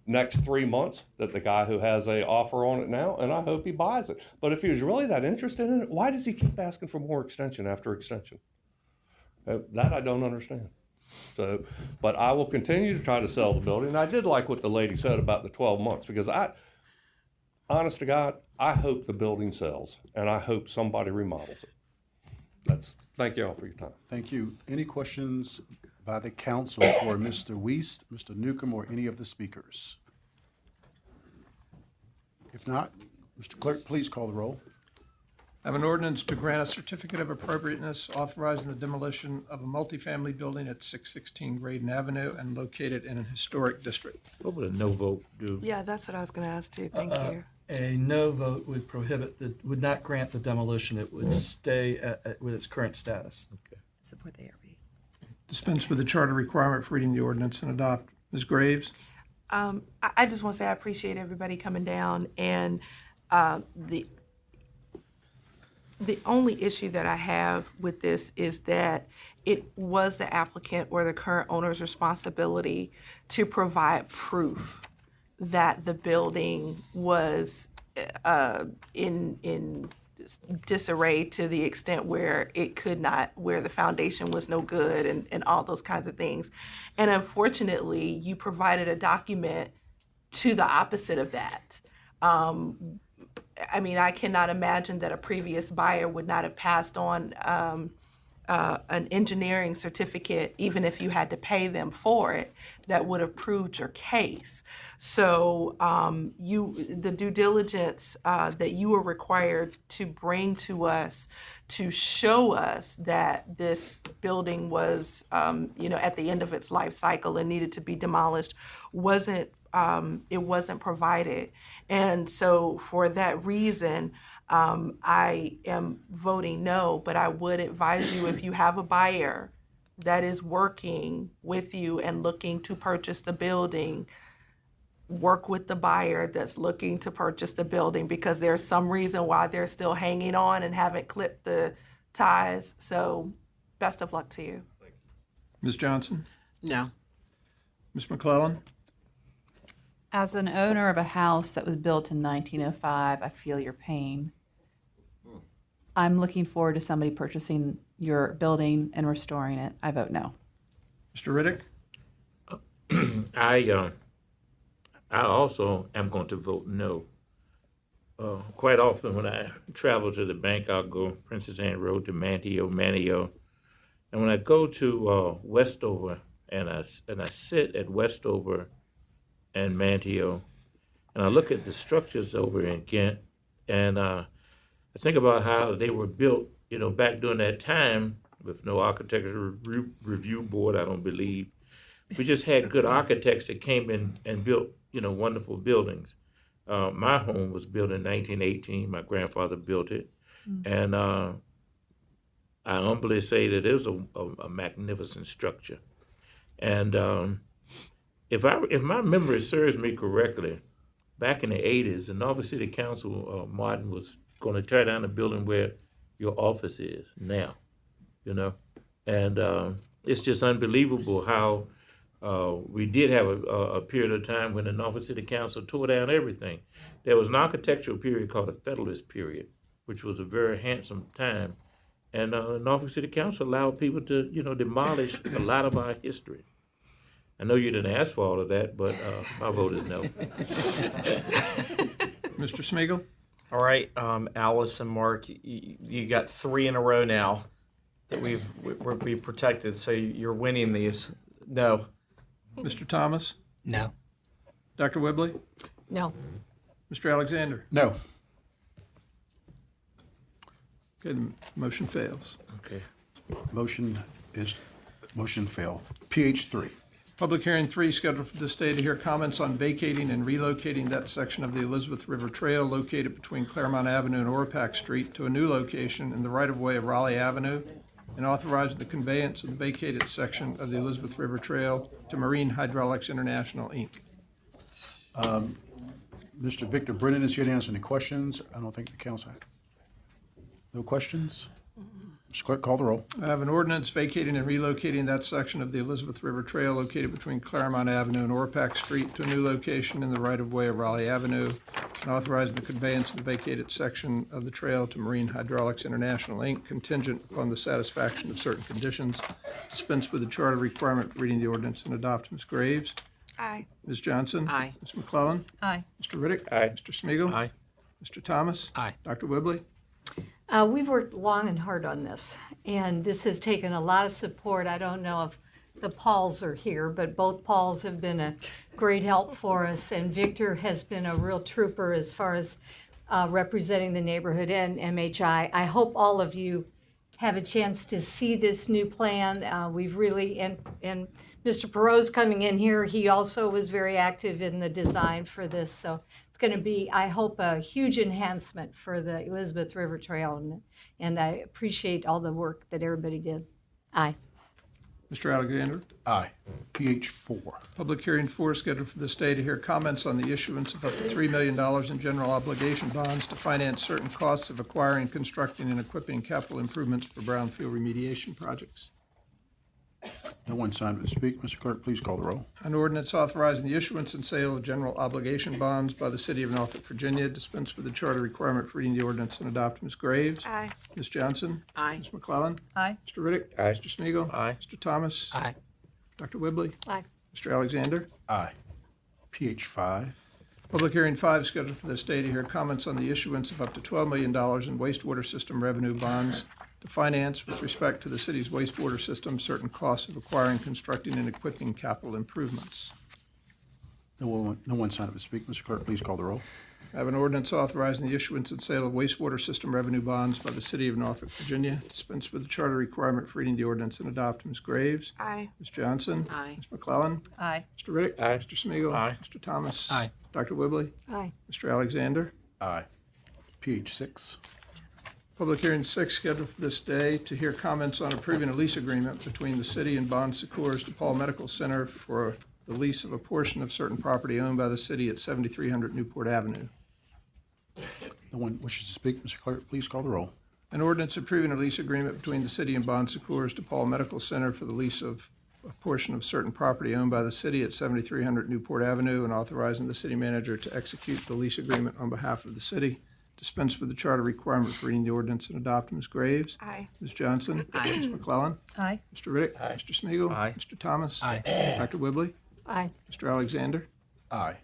next 3 months that the guy who has a offer on it now, and I hope he buys it. But if he was really that interested in it, why does he keep asking for more extension after extension? That I don't understand. So, but I will continue to try to sell the building. And I did like what the lady said about the 12 months, because honest to God, I hope the building sells, and I hope somebody remodels it. Thank you all for your time. Thank you. Any questions by the council for Mr. Wiest, Mr. Newcomb, or any of the speakers? If not, Mr. Clerk, please call the roll. I have an ordinance to grant a certificate of appropriateness authorizing the demolition of a multifamily building at 616 Graydon Avenue and located in an historic district. What would a no vote do? Yeah, that's what I was going to ask too. Thank you. A no vote would would not grant the demolition. It would stay with its current status. Okay. Support the ARB. Dispense with the charter requirement for reading the ordinance and adopt. Ms. Graves? I just want to say I appreciate everybody coming down, and the only issue that I have with this is that it was the applicant or the current owner's responsibility to provide proof that the building was in disarray to the extent where it could not, where the foundation was no good and all those kinds of things. And unfortunately, you provided a document to the opposite of that. I mean, I cannot imagine that a previous buyer would not have passed on an engineering certificate, even if you had to pay them for it, that would have proved your case. So the due diligence that you were required to bring to us to show us that this building was, at the end of its life cycle and needed to be demolished wasn't provided. And so for that reason, I am voting no, but I would advise you, if you have a buyer that is working with you and looking to purchase the building, work with the buyer that's looking to purchase the building, because there's some reason why they're still hanging on and haven't clipped the ties. So best of luck to you. Ms. Johnson? No. Ms. McClellan? As an owner of a house that was built in 1905, I feel your pain. I'm looking forward to somebody purchasing your building and restoring it. I vote no. Mr. Riddick? I also am going to vote no. quite often when I travel to the bank, I'll go Princess Anne Road to Manteo. And when I go to Westover and I sit at Westover and Manteo, and I look at the structures over in Ghent, and I think about how they were built, back during that time with no architectural review board, I don't believe. We just had good architects that came in and built, wonderful buildings. My home was built in 1918. My grandfather built it. And I humbly say that it was a magnificent structure. And if my memory serves me correctly, back in the 80s, the Norfolk City Council, Martin, was going to tear down the building where your office is now, And it's just unbelievable how we did have a period of time when the Norfolk City Council tore down everything. There was an architectural period called the Federalist period, which was a very handsome time. And the Norfolk City Council allowed people to, demolish a lot of our history. I know you didn't ask for all of that, but my vote is no. Mr. Smeagol? All right, Alice and Mark, you got 3 in a row now that we've protected, so you're winning these. No. Mr. Thomas? No. Dr. Whibley? No. Mr. Alexander? No. Okay, the motion fails. Okay. Motion failed. PH 3. Public hearing 3 scheduled for this day to hear comments on vacating and relocating that section of the Elizabeth River Trail located between Claremont Avenue and Orapac Street to a new location in the right-of-way of Raleigh Avenue, and authorize the conveyance of the vacated section of the Elizabeth River Trail to Marine Hydraulics International, Inc. Mr. Victor Brennan is here to answer any questions. I don't think the council had. No questions? Mr. Clerk, call the roll. I have an ordinance vacating and relocating that section of the Elizabeth River Trail located between Claremont Avenue and Orapac Street to a new location in the right-of-way of Raleigh Avenue, and authorize the conveyance of the vacated section of the trail to Marine Hydraulics International, Inc., contingent upon the satisfaction of certain conditions. Dispense with the charter requirement for reading the ordinance and adopt. Ms. Graves? Aye. Ms. Johnson? Aye. Ms. McClellan? Aye. Mr. Riddick? Aye. Mr. Smeagol? Aye. Mr. Thomas? Aye. Dr. Whibley? We've worked long and hard on this, and this has taken a lot of support. I don't know if the Pauls are here, but both Pauls have been a great help for us, and Victor has been a real trooper as far as representing the neighborhood and MHI. I hope all of you have a chance to see this new plan. We've really, and Mr. Perot's coming in here. He also was very active in the design for this, so it's going to be, I hope, a huge enhancement for the Elizabeth River Trail, and I appreciate all the work that everybody did. Aye. Mr. Alexander? Aye. PH 4. Public hearing 4 scheduled for this day to hear comments on the issuance of up to $3 million in general obligation bonds to finance certain costs of acquiring, constructing, and equipping capital improvements for brownfield remediation projects. No one signed up to speak. Mr. Clerk, please call the roll. An ordinance authorizing the issuance and sale of general obligation bonds by the City of Norfolk, Virginia. Dispense with the charter requirement for reading the ordinance and adopt. Ms. Graves? Aye. Ms. Johnson? Aye. Ms. McClellan? Aye. Mr. Riddick? Aye. Mr. Smeagol? Aye. Mr. Thomas? Aye. Dr. Whibley? Aye. Mr. Alexander? Aye. PH 5. Public hearing 5 scheduled for this day to hear comments on the issuance of up to $12 million in wastewater system revenue bonds to finance, with respect to the city's wastewater system, certain costs of acquiring, constructing, and equipping capital improvements. No one signed up to speak. Mr. Clerk, please call the roll. I have an ordinance authorizing the issuance and sale of wastewater system revenue bonds by the City of Norfolk, Virginia. Dispense with the charter requirement for reading the ordinance and adopt. Ms. Graves? Aye. Ms. Johnson? Aye. Ms. McClellan? Aye. Mr. Riddick? Aye. Mr. Smeagol? Aye. Mr. Thomas? Aye. Dr. Whibley? Aye. Mr. Alexander? Aye. PH 6. Public hearing 6 scheduled for this day to hear comments on approving a lease agreement between the city and Bon Secours DePaul Medical Center for the lease of a portion of certain property owned by the city at 7300 Newport Avenue. No one wishes to speak. Mr. Clerk, please call the roll. An ordinance approving a lease agreement between the city and Bon Secours DePaul Medical Center for the lease of a portion of certain property owned by the city at 7300 Newport Avenue, and authorizing the city manager to execute the lease agreement on behalf of the city. Dispense with the charter requirement for reading the ordinance and adopt. Ms. Graves? Aye. Ms. Johnson? Aye. Ms. McClellan? Aye. Mr. Riddick? Aye. Mr. Smeagol? Aye. Mr. Thomas? Aye. Dr. Whibley? Aye. Mr. Alexander? Aye.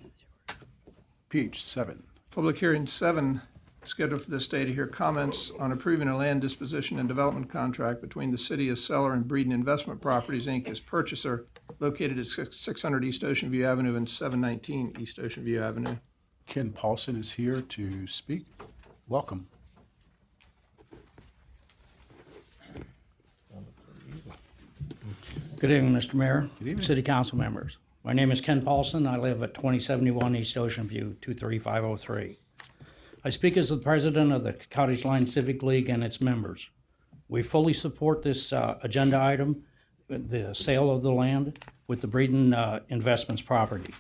PH 7. Public hearing 7 scheduled for this day to hear comments on approving a land disposition and development contract between the city as seller and Breeden Investment Properties, Inc. as purchaser, located at 600 East Ocean View Avenue and 719 East Ocean View Avenue. Ken Paulson is here to speak. Welcome. Good evening, Mr. Mayor, Good evening. City Council members. My name is Ken Paulson. I live at 2071 East Ocean View, 23503. I speak as the president of the Cottage Line Civic League and its members. We fully support this agenda item, the sale of the land with the Breeden Investments property.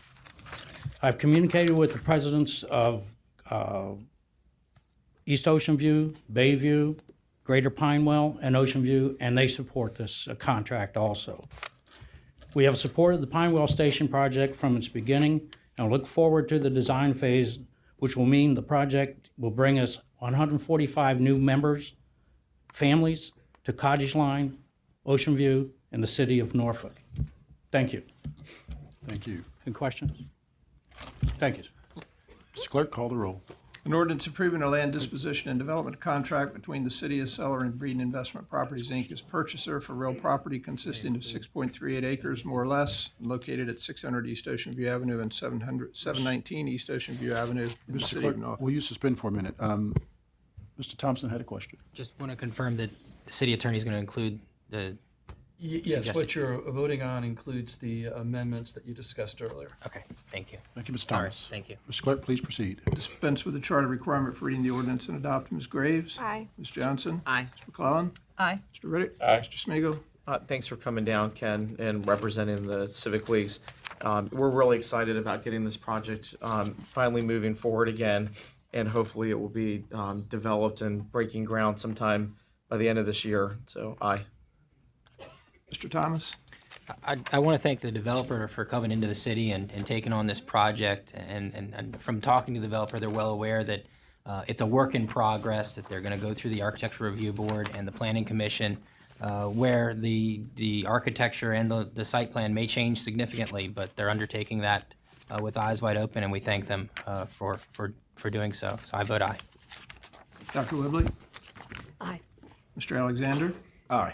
I've communicated with the presidents of East Ocean View, Bayview, Greater Pinewell, and Ocean View, and they support this contract also. We have supported the Pinewell Station project from its beginning and look forward to the design phase, which will mean the project will bring us 145 new members, families, to Cottage Line, Ocean View, and the city of Norfolk. Thank you. Thank you. Any questions? Thank you. Mr. Clerk, call the roll. An ordinance approving a land disposition and development contract between the city as seller and Breeden Investment Properties, Inc. as purchaser for real property consisting of 6.38 acres, more or less, located at 600 East Ocean View Avenue and 719 East Ocean View Avenue in the Mr. city Clerk, of Norfolk. will you suspend for a minute? Mr. Thompson had a question. Just want to confirm that the city attorney is going to include the. Yes, what you're voting on includes the amendments that you discussed earlier. Okay, thank you. Thank you, Mr. All right, Thomas. thank you. Mr. Clerk, please proceed. Dispense with the charter requirement for reading the ordinance and adopt. Ms. Graves? Aye. Ms. Johnson? Aye. Ms. McClellan? Aye. Mr. Riddick? Aye. Mr. Smigiel? Thanks for coming down, Ken, and representing the Civic Leagues. We're really excited about getting this project finally moving forward again, and hopefully it will be developed and breaking ground sometime by the end of this year. So, aye. Mr. Thomas? I want to thank the developer for coming into the city and taking on this project. And from talking to the developer, they're well aware that it's a work in progress, that they're going to go through the Architecture Review Board and the Planning Commission, where the architecture and the site plan may change significantly, but they're undertaking that with eyes wide open, and we thank them for doing so. So I vote aye. Dr. Whibley? Aye. Mr. Alexander? Aye.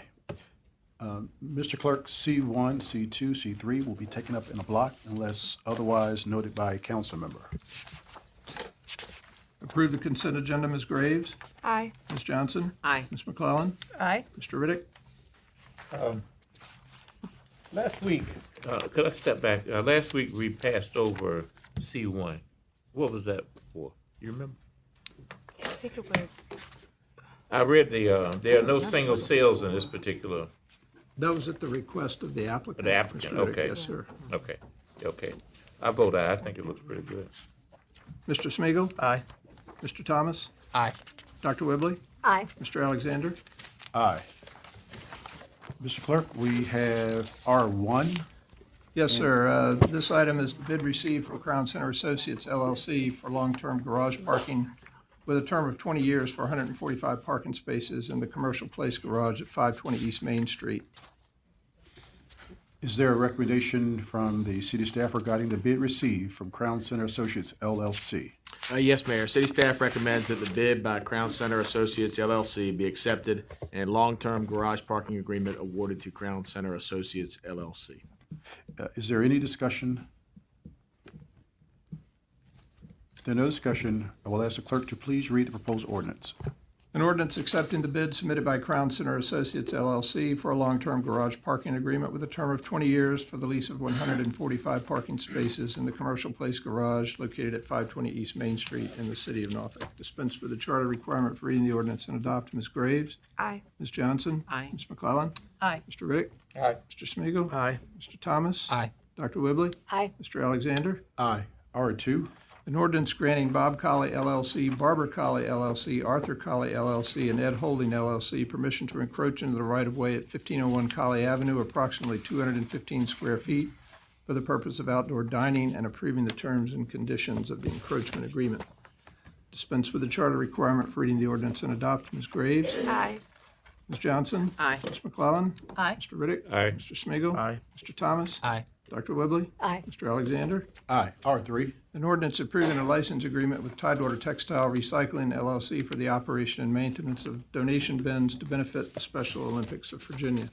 Mr. Clerk, C1, C2, C3 will be taken up in a block unless otherwise noted by a council member. Approve the consent agenda. Ms. Graves? Aye. Ms. Johnson? Aye. Ms. McClellan? Aye. Mr. Riddick? Last week, could I step back? Last week we passed over C1. What was that for? You remember? I think it was. I read there are no single sales in this particular. That was at the request of the applicant. The applicant, Mr. Riddick. okay. Yes, sir. Okay. I vote aye. I think it looks pretty good. Mr. Smigiel, Aye. Mr. Thomas? Aye. Dr. Whibley? Aye. Mr. Alexander? Aye. Mr. Clerk, we have R1. Yes, sir. This item is the bid received from Crown Center Associates LLC for long-term garage parking with a term of 20 years for 145 parking spaces in the Commercial Place Garage at 520 East Main Street. Is there a recommendation from the city staff regarding the bid received from Crown Center Associates LLC? Yes, Mayor. City staff recommends that the bid by Crown Center Associates LLC be accepted and long-term garage parking agreement awarded to Crown Center Associates LLC. Is there any discussion? If there's no discussion, I will ask the clerk to please read the proposed ordinance. An ordinance accepting the bid submitted by Crown Center Associates LLC for a long-term garage parking agreement with a term of 20 years for the lease of 145 parking spaces in the Commercial Place Garage located at 520 East Main Street in the city of Norfolk. Dispense with the charter requirement for reading the ordinance and adopt. Ms. Graves? Aye. Ms. Johnson? Aye. Ms. McClellan? Aye. Mr. Riddick? Aye. Mr. Smigiel, Aye. Mr. Thomas? Aye. Dr. Whibley? Aye. Mr. Alexander? Aye. R2. An ordinance granting Bob Colley LLC, Barbara Colley LLC, Arthur Colley LLC, and Ed Holding LLC permission to encroach into the right-of-way at 1501 Colley Avenue, approximately 215 square feet, for the purpose of outdoor dining, and approving the terms and conditions of the encroachment agreement. Dispense with the charter requirement for reading the ordinance and adopt. Ms. Graves? Aye. Ms. Johnson? Aye. Ms. McClellan? Aye. Mr. Riddick? Aye. Mr. Smigiel, Aye. Mr. Thomas? Aye. Dr. Whibley? Aye. Mr. Alexander? Aye. R3. An ordinance approving a license agreement with Tidewater Textile Recycling LLC for the operation and maintenance of donation bins to benefit the Special Olympics of Virginia.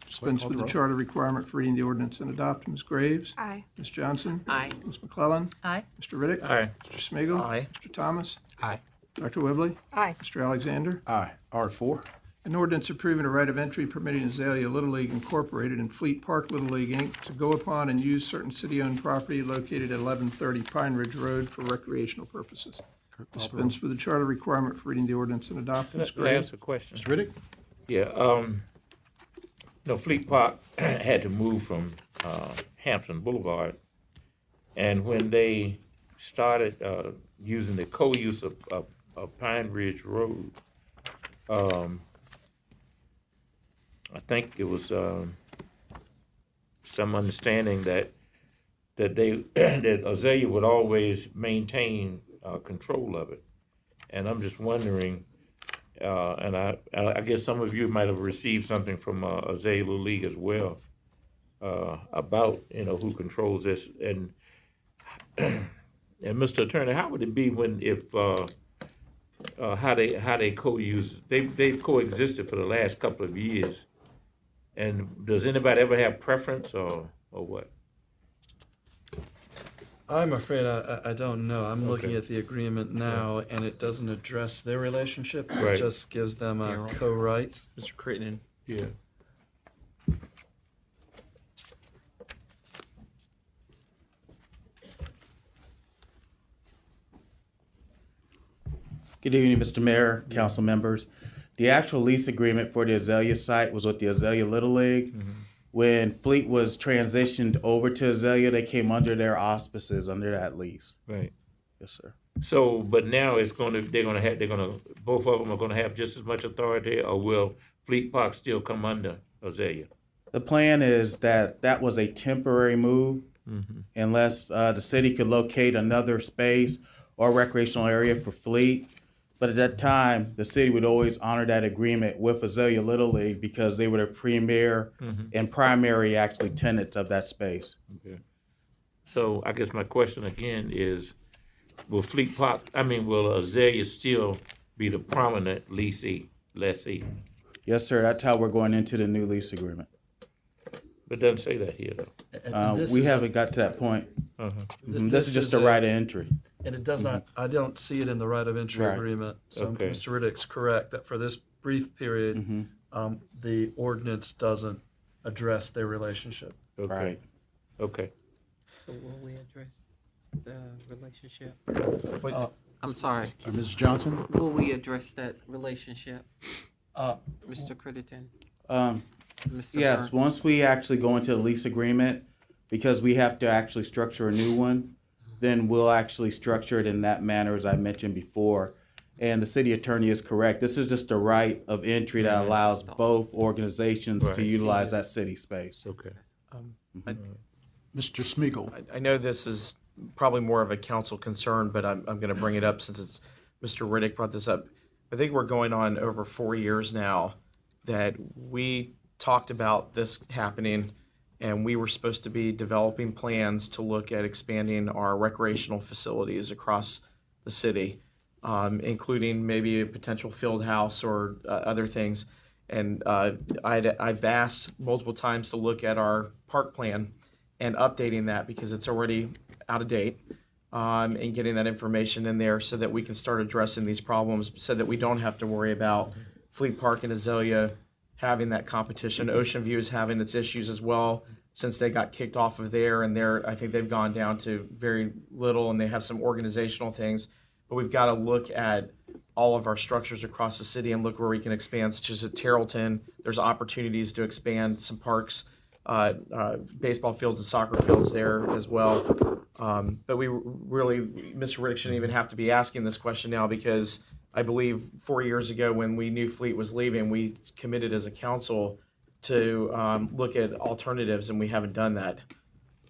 Dispense with the charter requirement for reading the ordinance and adopt. Ms. Graves? Aye. Ms. Johnson? Aye. Ms. McClellan? Aye. Mr. Riddick? Aye. Mr. Smigiel, Aye. Mr. Thomas? Aye. Dr. Whibley? Aye. Mr. Alexander? Aye. R4. An ordinance approving a right of entry permitting Azalea Little League Incorporated and Fleet Park Little League, Inc. to go upon and use certain city-owned property located at 1130 Pine Ridge Road for recreational purposes. Dispense with the charter requirement for reading the ordinance and adopt. Ms. Can I Graves? ask a question? Mr. Riddick? Yeah, Fleet Park had to move from Hampton Boulevard, and when they started using the co-use of Pine Ridge Road, I think it was some understanding that that Azalea would always maintain control of it, and I'm just wondering. And I guess some of you might have received something from Azalea Little League as well about who controls this. And Mr. Attorney, how would it be how they co-use? They've coexisted for the last couple of years. And does anybody ever have preference or what? I'm afraid I don't know. I'm looking at the agreement now, and it doesn't address their relationship. It Right. just gives them a co-right. Mr. Crittenden. Yeah. Good evening, Mr. Mayor, council members. The actual lease agreement for the Azalea site was with the Azalea Little League. Mm-hmm. When Fleet was transitioned over to Azalea, they came under their auspices under that lease. Right. Yes, sir. So, but now both of them are gonna have just as much authority, or will Fleet Park still come under Azalea? The plan is that that was a temporary move unless the city could locate another space or recreational area for Fleet. But at that time, the city would always honor that agreement with Azalea Little League because they were the premier and primary actually tenants of that space. Okay. So I guess my question again is, will Azalea still be the prominent lessee? Yes, sir. That's how we're going into the new lease agreement. But it doesn't say that here, though. We haven't got to that point. This is just a right of entry. And it does not, I don't see it in the right of entry Right. agreement. So Okay. Mr. Riddick's correct that for this brief period, the ordinance doesn't address their relationship. Okay. Right. Okay. So will we address the relationship? I'm sorry. Mrs. Johnson? Will we address that relationship? Mr. Crittenden? Mr. Yes, Byrne? once we actually go into the lease agreement, because we have to actually structure a new one, then we'll actually structure it in that manner as I mentioned before. And the city attorney is correct. This is just a right of entry that allows both organizations to Right. utilize that city space. Okay. Mr. Smigiel? I know this is probably more of a council concern, but I'm going to bring it up since it's Mr. Riddick brought this up. I think we're going on over 4 years now that we talked about this happening, and we were supposed to be developing plans to look at expanding our recreational facilities across the city, including maybe a potential field house or other things. And I've asked multiple times to look at our park plan and updating that because it's already out of date, and getting that information in there so that we can start addressing these problems so that we don't have to worry about Fleet Park and Azalea having that competition. Ocean View is having its issues as well since they got kicked off of there, and I think they've gone down to very little, and they have some organizational things. But we've got to look at all of our structures across the city and look where we can expand, such as at Terrellton. There's opportunities to expand some parks, baseball fields and soccer fields there as well. But we really, Mr. Riddick shouldn't even have to be asking this question now because I believe 4 years ago when we knew Fleet was leaving, we committed as a council to look at alternatives, and we haven't done that.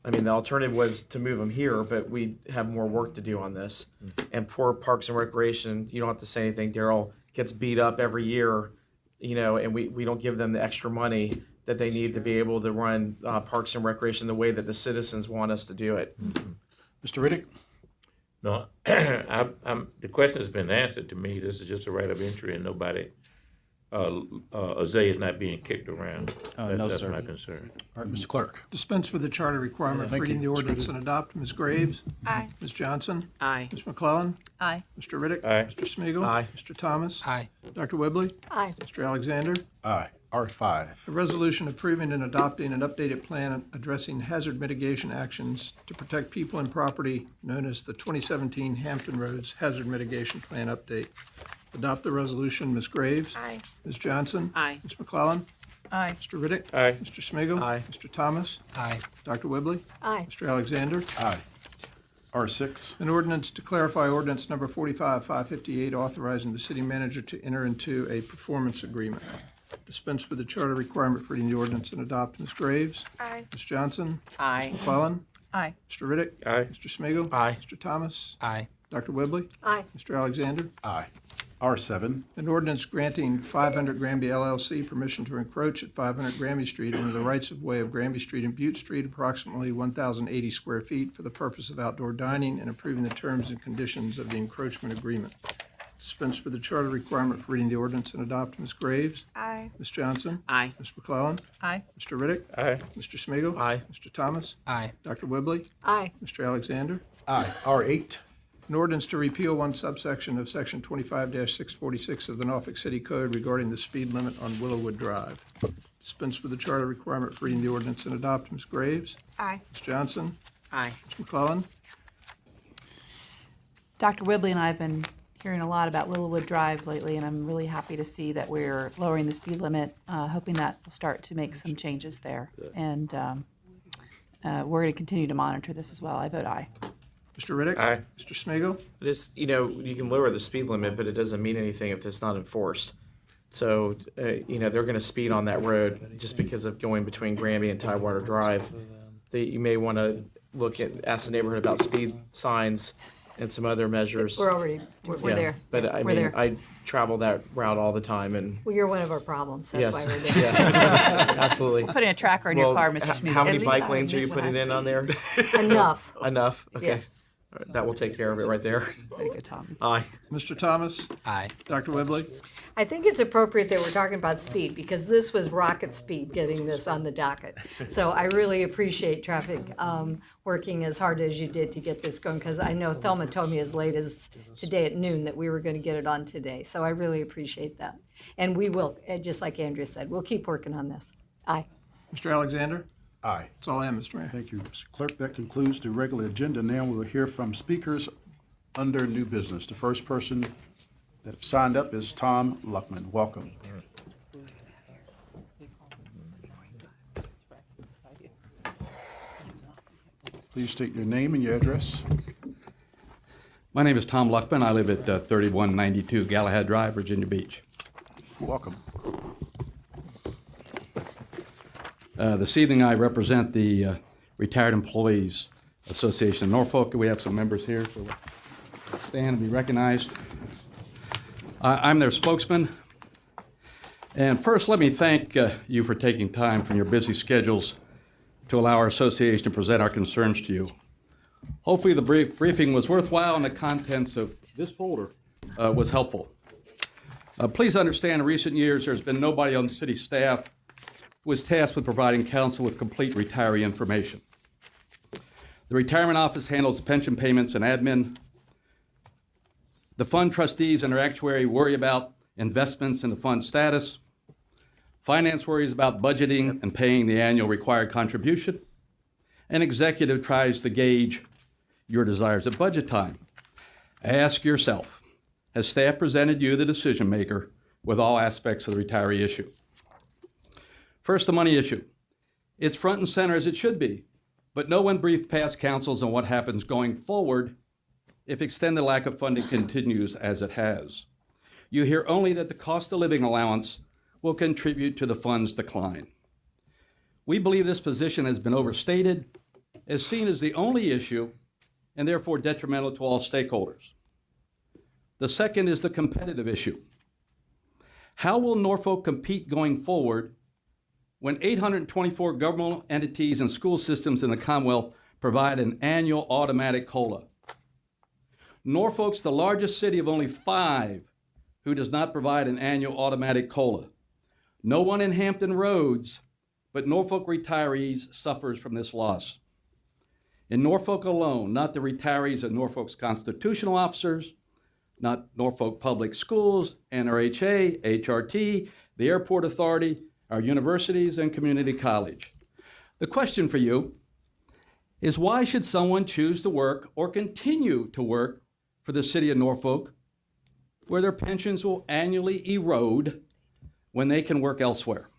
I mean, the alternative was to move them here, but we have more work to do on this. And poor Parks and Recreation, you don't have to say anything, Daryl, gets beat up every year, and we don't give them the extra money that they need to be able to run Parks and Recreation the way that the citizens want us to do it. Mr. Riddick? No, the question has been answered to me. This is just a right of entry, and nobody, Azalea is not being kicked around. That's my concern. All right, Mr. Clerk. Dispense with the charter requirement for Thank reading you. the ordinance and adopt. Ms. Graves? Aye. Ms. Johnson? Aye. Ms. McClellan? Aye. Mr. Riddick? Aye. Mr. Smigiel, Aye. Mr. Thomas? Aye. Dr. Whibley? Aye. Mr. Alexander? Aye. R5. A resolution approving and adopting an updated plan addressing hazard mitigation actions to protect people and property known as the 2017 Hampton Roads Hazard Mitigation Plan Update. Adopt the resolution. Ms. Graves? Aye. Ms. Johnson? Aye. Ms. McClellan? Aye. Mr. Riddick? Aye. Mr. Smigiel, Aye. Mr. Thomas? Aye. Dr. Whibley? Aye. Mr. Alexander? Aye. R6. An ordinance to clarify ordinance number 45-558, authorizing the city manager to enter into a performance agreement. Dispense with the charter requirement for reading the ordinance and adopt. Ms. Graves? Aye. Ms. Johnson? Aye. Ms. McClellan? Aye. Mr. Riddick? Aye. Mr. Smigiel, Aye. Mr. Thomas? Aye. Dr. Whibley? Aye. Mr. Alexander? Aye. R7. An ordinance granting 500 Granby LLC permission to encroach at 500 Granby Street under the rights-of-way of Granby Street and Butte Street, approximately 1,080 square feet, for the purpose of outdoor dining, and approving the terms and conditions of the encroachment agreement. Dispense with the charter requirement for reading the ordinance and adopt. Ms. Graves? Aye. Ms. Johnson? Aye. Ms. McClellan? Aye. Mr. Riddick? Aye. Mr. Smigiel, Aye. Mr. Thomas? Aye. Dr. Whibley? Aye. Mr. Alexander? Aye. R8. An ordinance to repeal one subsection of Section 25-646 of the Norfolk City Code regarding the speed limit on Willowwood Drive. Dispense with the charter requirement for reading the ordinance and adopt. Ms. Graves? Aye. Ms. Johnson? Aye. Ms. McClellan? Dr. Whibley and I have been hearing a lot about Willowwood Drive lately, and I'm really happy to see that we're lowering the speed limit, hoping that will start to make some changes there. And we're going to continue to monitor this as well. I vote aye. Mr. Riddick? Aye. Mr. Smigiel, Just, you can lower the speed limit, but it doesn't mean anything if it's not enforced. So, they're going to speed on that road just because of going between Granby and Tidewater Drive. You may want to ask the neighborhood about speed signs and some other measures. We're Yeah, there. But I We're mean, there. I travel that route all the time, and Well, you're one of our problems. That's yes, why we're there. yeah, absolutely. Putting a tracker in your car, Mr. Smigiel. How many At least bike I lanes are you admit when putting I in on there? Enough. Enough. Okay. Yes. All right, that will take care of it right there. Way to go, Tom. Aye. Mr. Thomas? Aye. Dr. Whibley? I think it's appropriate that we're talking about speed, because this was rocket speed getting this on the docket. So I really appreciate traffic working as hard as you did to get this going, because I know Thelma told me as late as today at noon that we were going to get it on today. So I really appreciate that. And we will, just like Andrea said, we'll keep working on this. Aye. Mr. Alexander? Aye. That's all I have, Mr. Mayor. Thank you, Mr. Clerk. That concludes the regular agenda. Now we will hear from speakers under new business. The first person that signed up is Tom Luckman. Welcome. Please state your name and your address. My name is Tom Luckman. I live at 3192 Galahad Drive, Virginia Beach. Welcome. This evening I represent the Retired Employees Association of Norfolk. We have some members here, so stand and be recognized. I'm their spokesman. And first, let me thank you for taking time from your busy schedules to allow our association to present our concerns to you. Hopefully the briefing was worthwhile and the contents of this folder was helpful. Please understand, in recent years, there's been nobody on the city staff who was tasked with providing council with complete retiree information. The retirement office handles pension payments and admin. The fund trustees and their actuary worry about investments in the fund status. Finance worries about budgeting and paying the annual required contribution. And executive tries to gauge your desires at budget time. Ask yourself, has staff presented you, the decision maker, with all aspects of the retiree issue? First, the money issue. It's front and center as it should be, but no one briefed past councils on what happens going forward if extended lack of funding continues as it has. You hear only that the cost of living allowance will contribute to the fund's decline. We believe this position has been overstated, is seen as the only issue, and therefore detrimental to all stakeholders. The second is the competitive issue. How will Norfolk compete going forward when 824 governmental entities and school systems in the Commonwealth provide an annual automatic COLA? Norfolk's the largest city of only 5 who does not provide an annual automatic COLA. No one in Hampton Roads, but Norfolk retirees suffers from this loss. In Norfolk alone, not the retirees of Norfolk's constitutional officers, not Norfolk Public Schools, NRHA, HRT, the Airport Authority, our universities, and community college. The question for you is, why should someone choose to work or continue to work for the city of Norfolk, where their pensions will annually erode when they can work elsewhere?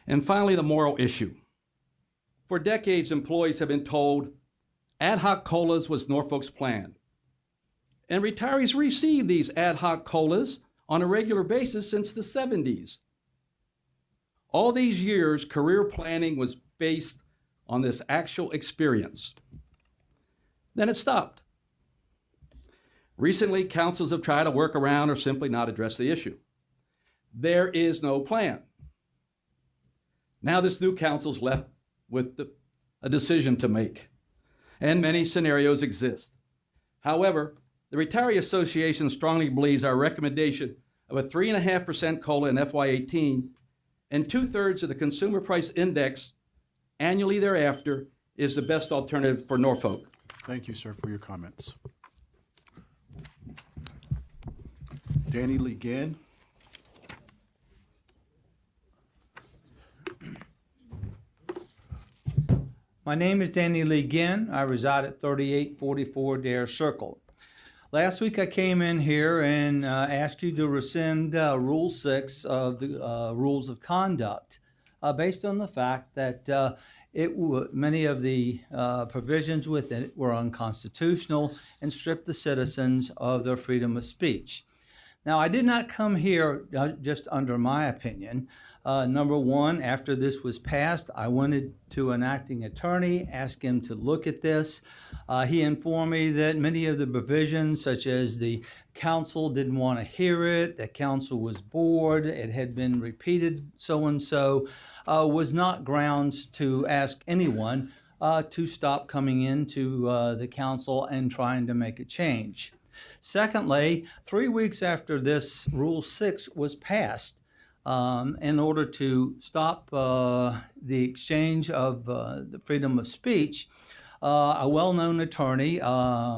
And finally, the moral issue. For decades, employees have been told ad hoc COLAs was Norfolk's plan. And retirees receive these ad hoc COLAs on a regular basis since the 70s. All these years, career planning was based on this actual experience. Then it stopped. Recently, councils have tried to work around or simply not address the issue. There is no plan. Now this new council's left with a decision to make, and many scenarios exist. However, the Retiree Association strongly believes our recommendation of a 3.5% COLA in FY18 and 2/3 of the Consumer Price Index annually thereafter is the best alternative for Norfolk. Thank you, sir, for your comments. Danny Lee Gann. My name is Danny Lee Ginn. I reside at 3844 Dare Circle. Last week I came in here and asked you to rescind Rule 6 of the Rules of Conduct based on the fact that many of the provisions within it were unconstitutional and stripped the citizens of their freedom of speech. Now, I did not come here just under my opinion. Number one, after this was passed, I went to an acting attorney, asked him to look at this. He informed me that many of the provisions, such as the council didn't want to hear it, the council was bored, it had been repeated so-and-so, was not grounds to ask anyone to stop coming into the council and trying to make a change. Secondly, 3 weeks after this Rule 6 was passed, in order to stop the exchange of the freedom of speech, a well-known attorney,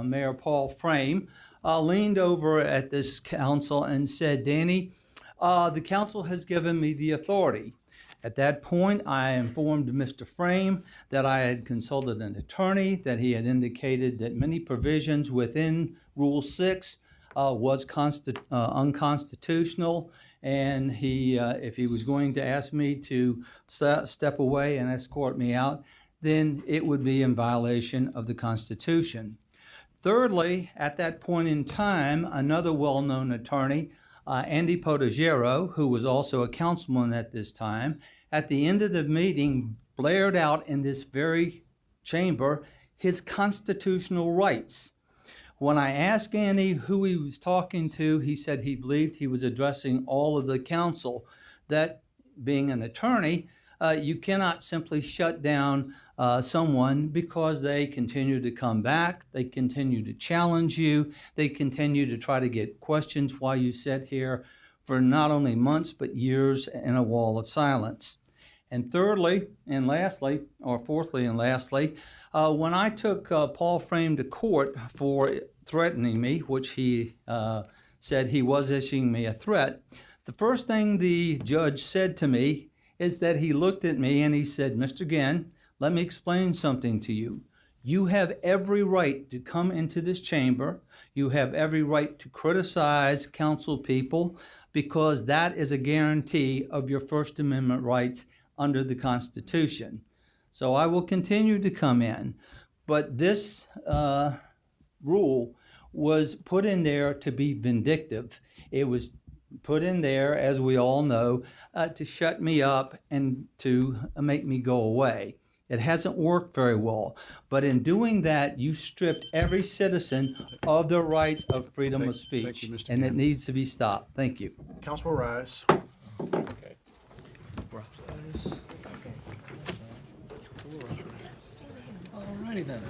Mayor Paul Frame, leaned over at this council and said, "Danny, the council has given me the authority." At that point, I informed Mr. Frame that I had consulted an attorney, that he had indicated that many provisions within Rule 6 was unconstitutional, and if he was going to ask me to step away and escort me out, then it would be in violation of the Constitution. Thirdly, at that point in time, another well-known attorney, Andy Potagiero, who was also a councilman at this time, at the end of the meeting blared out in this very chamber his constitutional rights. When I asked Andy who he was talking to, he said he believed he was addressing all of the council. That, being an attorney, you cannot simply shut down someone because they continue to come back, they continue to challenge you, they continue to try to get questions while you sit here for not only months but years in a wall of silence. And thirdly and lastly, or fourthly and lastly, when I took Paul Frame to court for threatening me, which he said he was issuing me a threat, the first thing the judge said to me is that he looked at me and he said, "Mr. Ginn, let me explain something to you. You have every right to come into this chamber. You have every right to criticize council people because that is a guarantee of your First Amendment rights under the Constitution. So I will continue to come in." But this rule was put in there to be vindictive. It was put in there, as we all know, to shut me up and to make me go away. It hasn't worked very well. But in doing that, you stripped every citizen of their rights of freedom of speech. Thank you, Mr. And it Gann. needs to be stopped. Thank you. Councilman Rise. Okay. All righty then.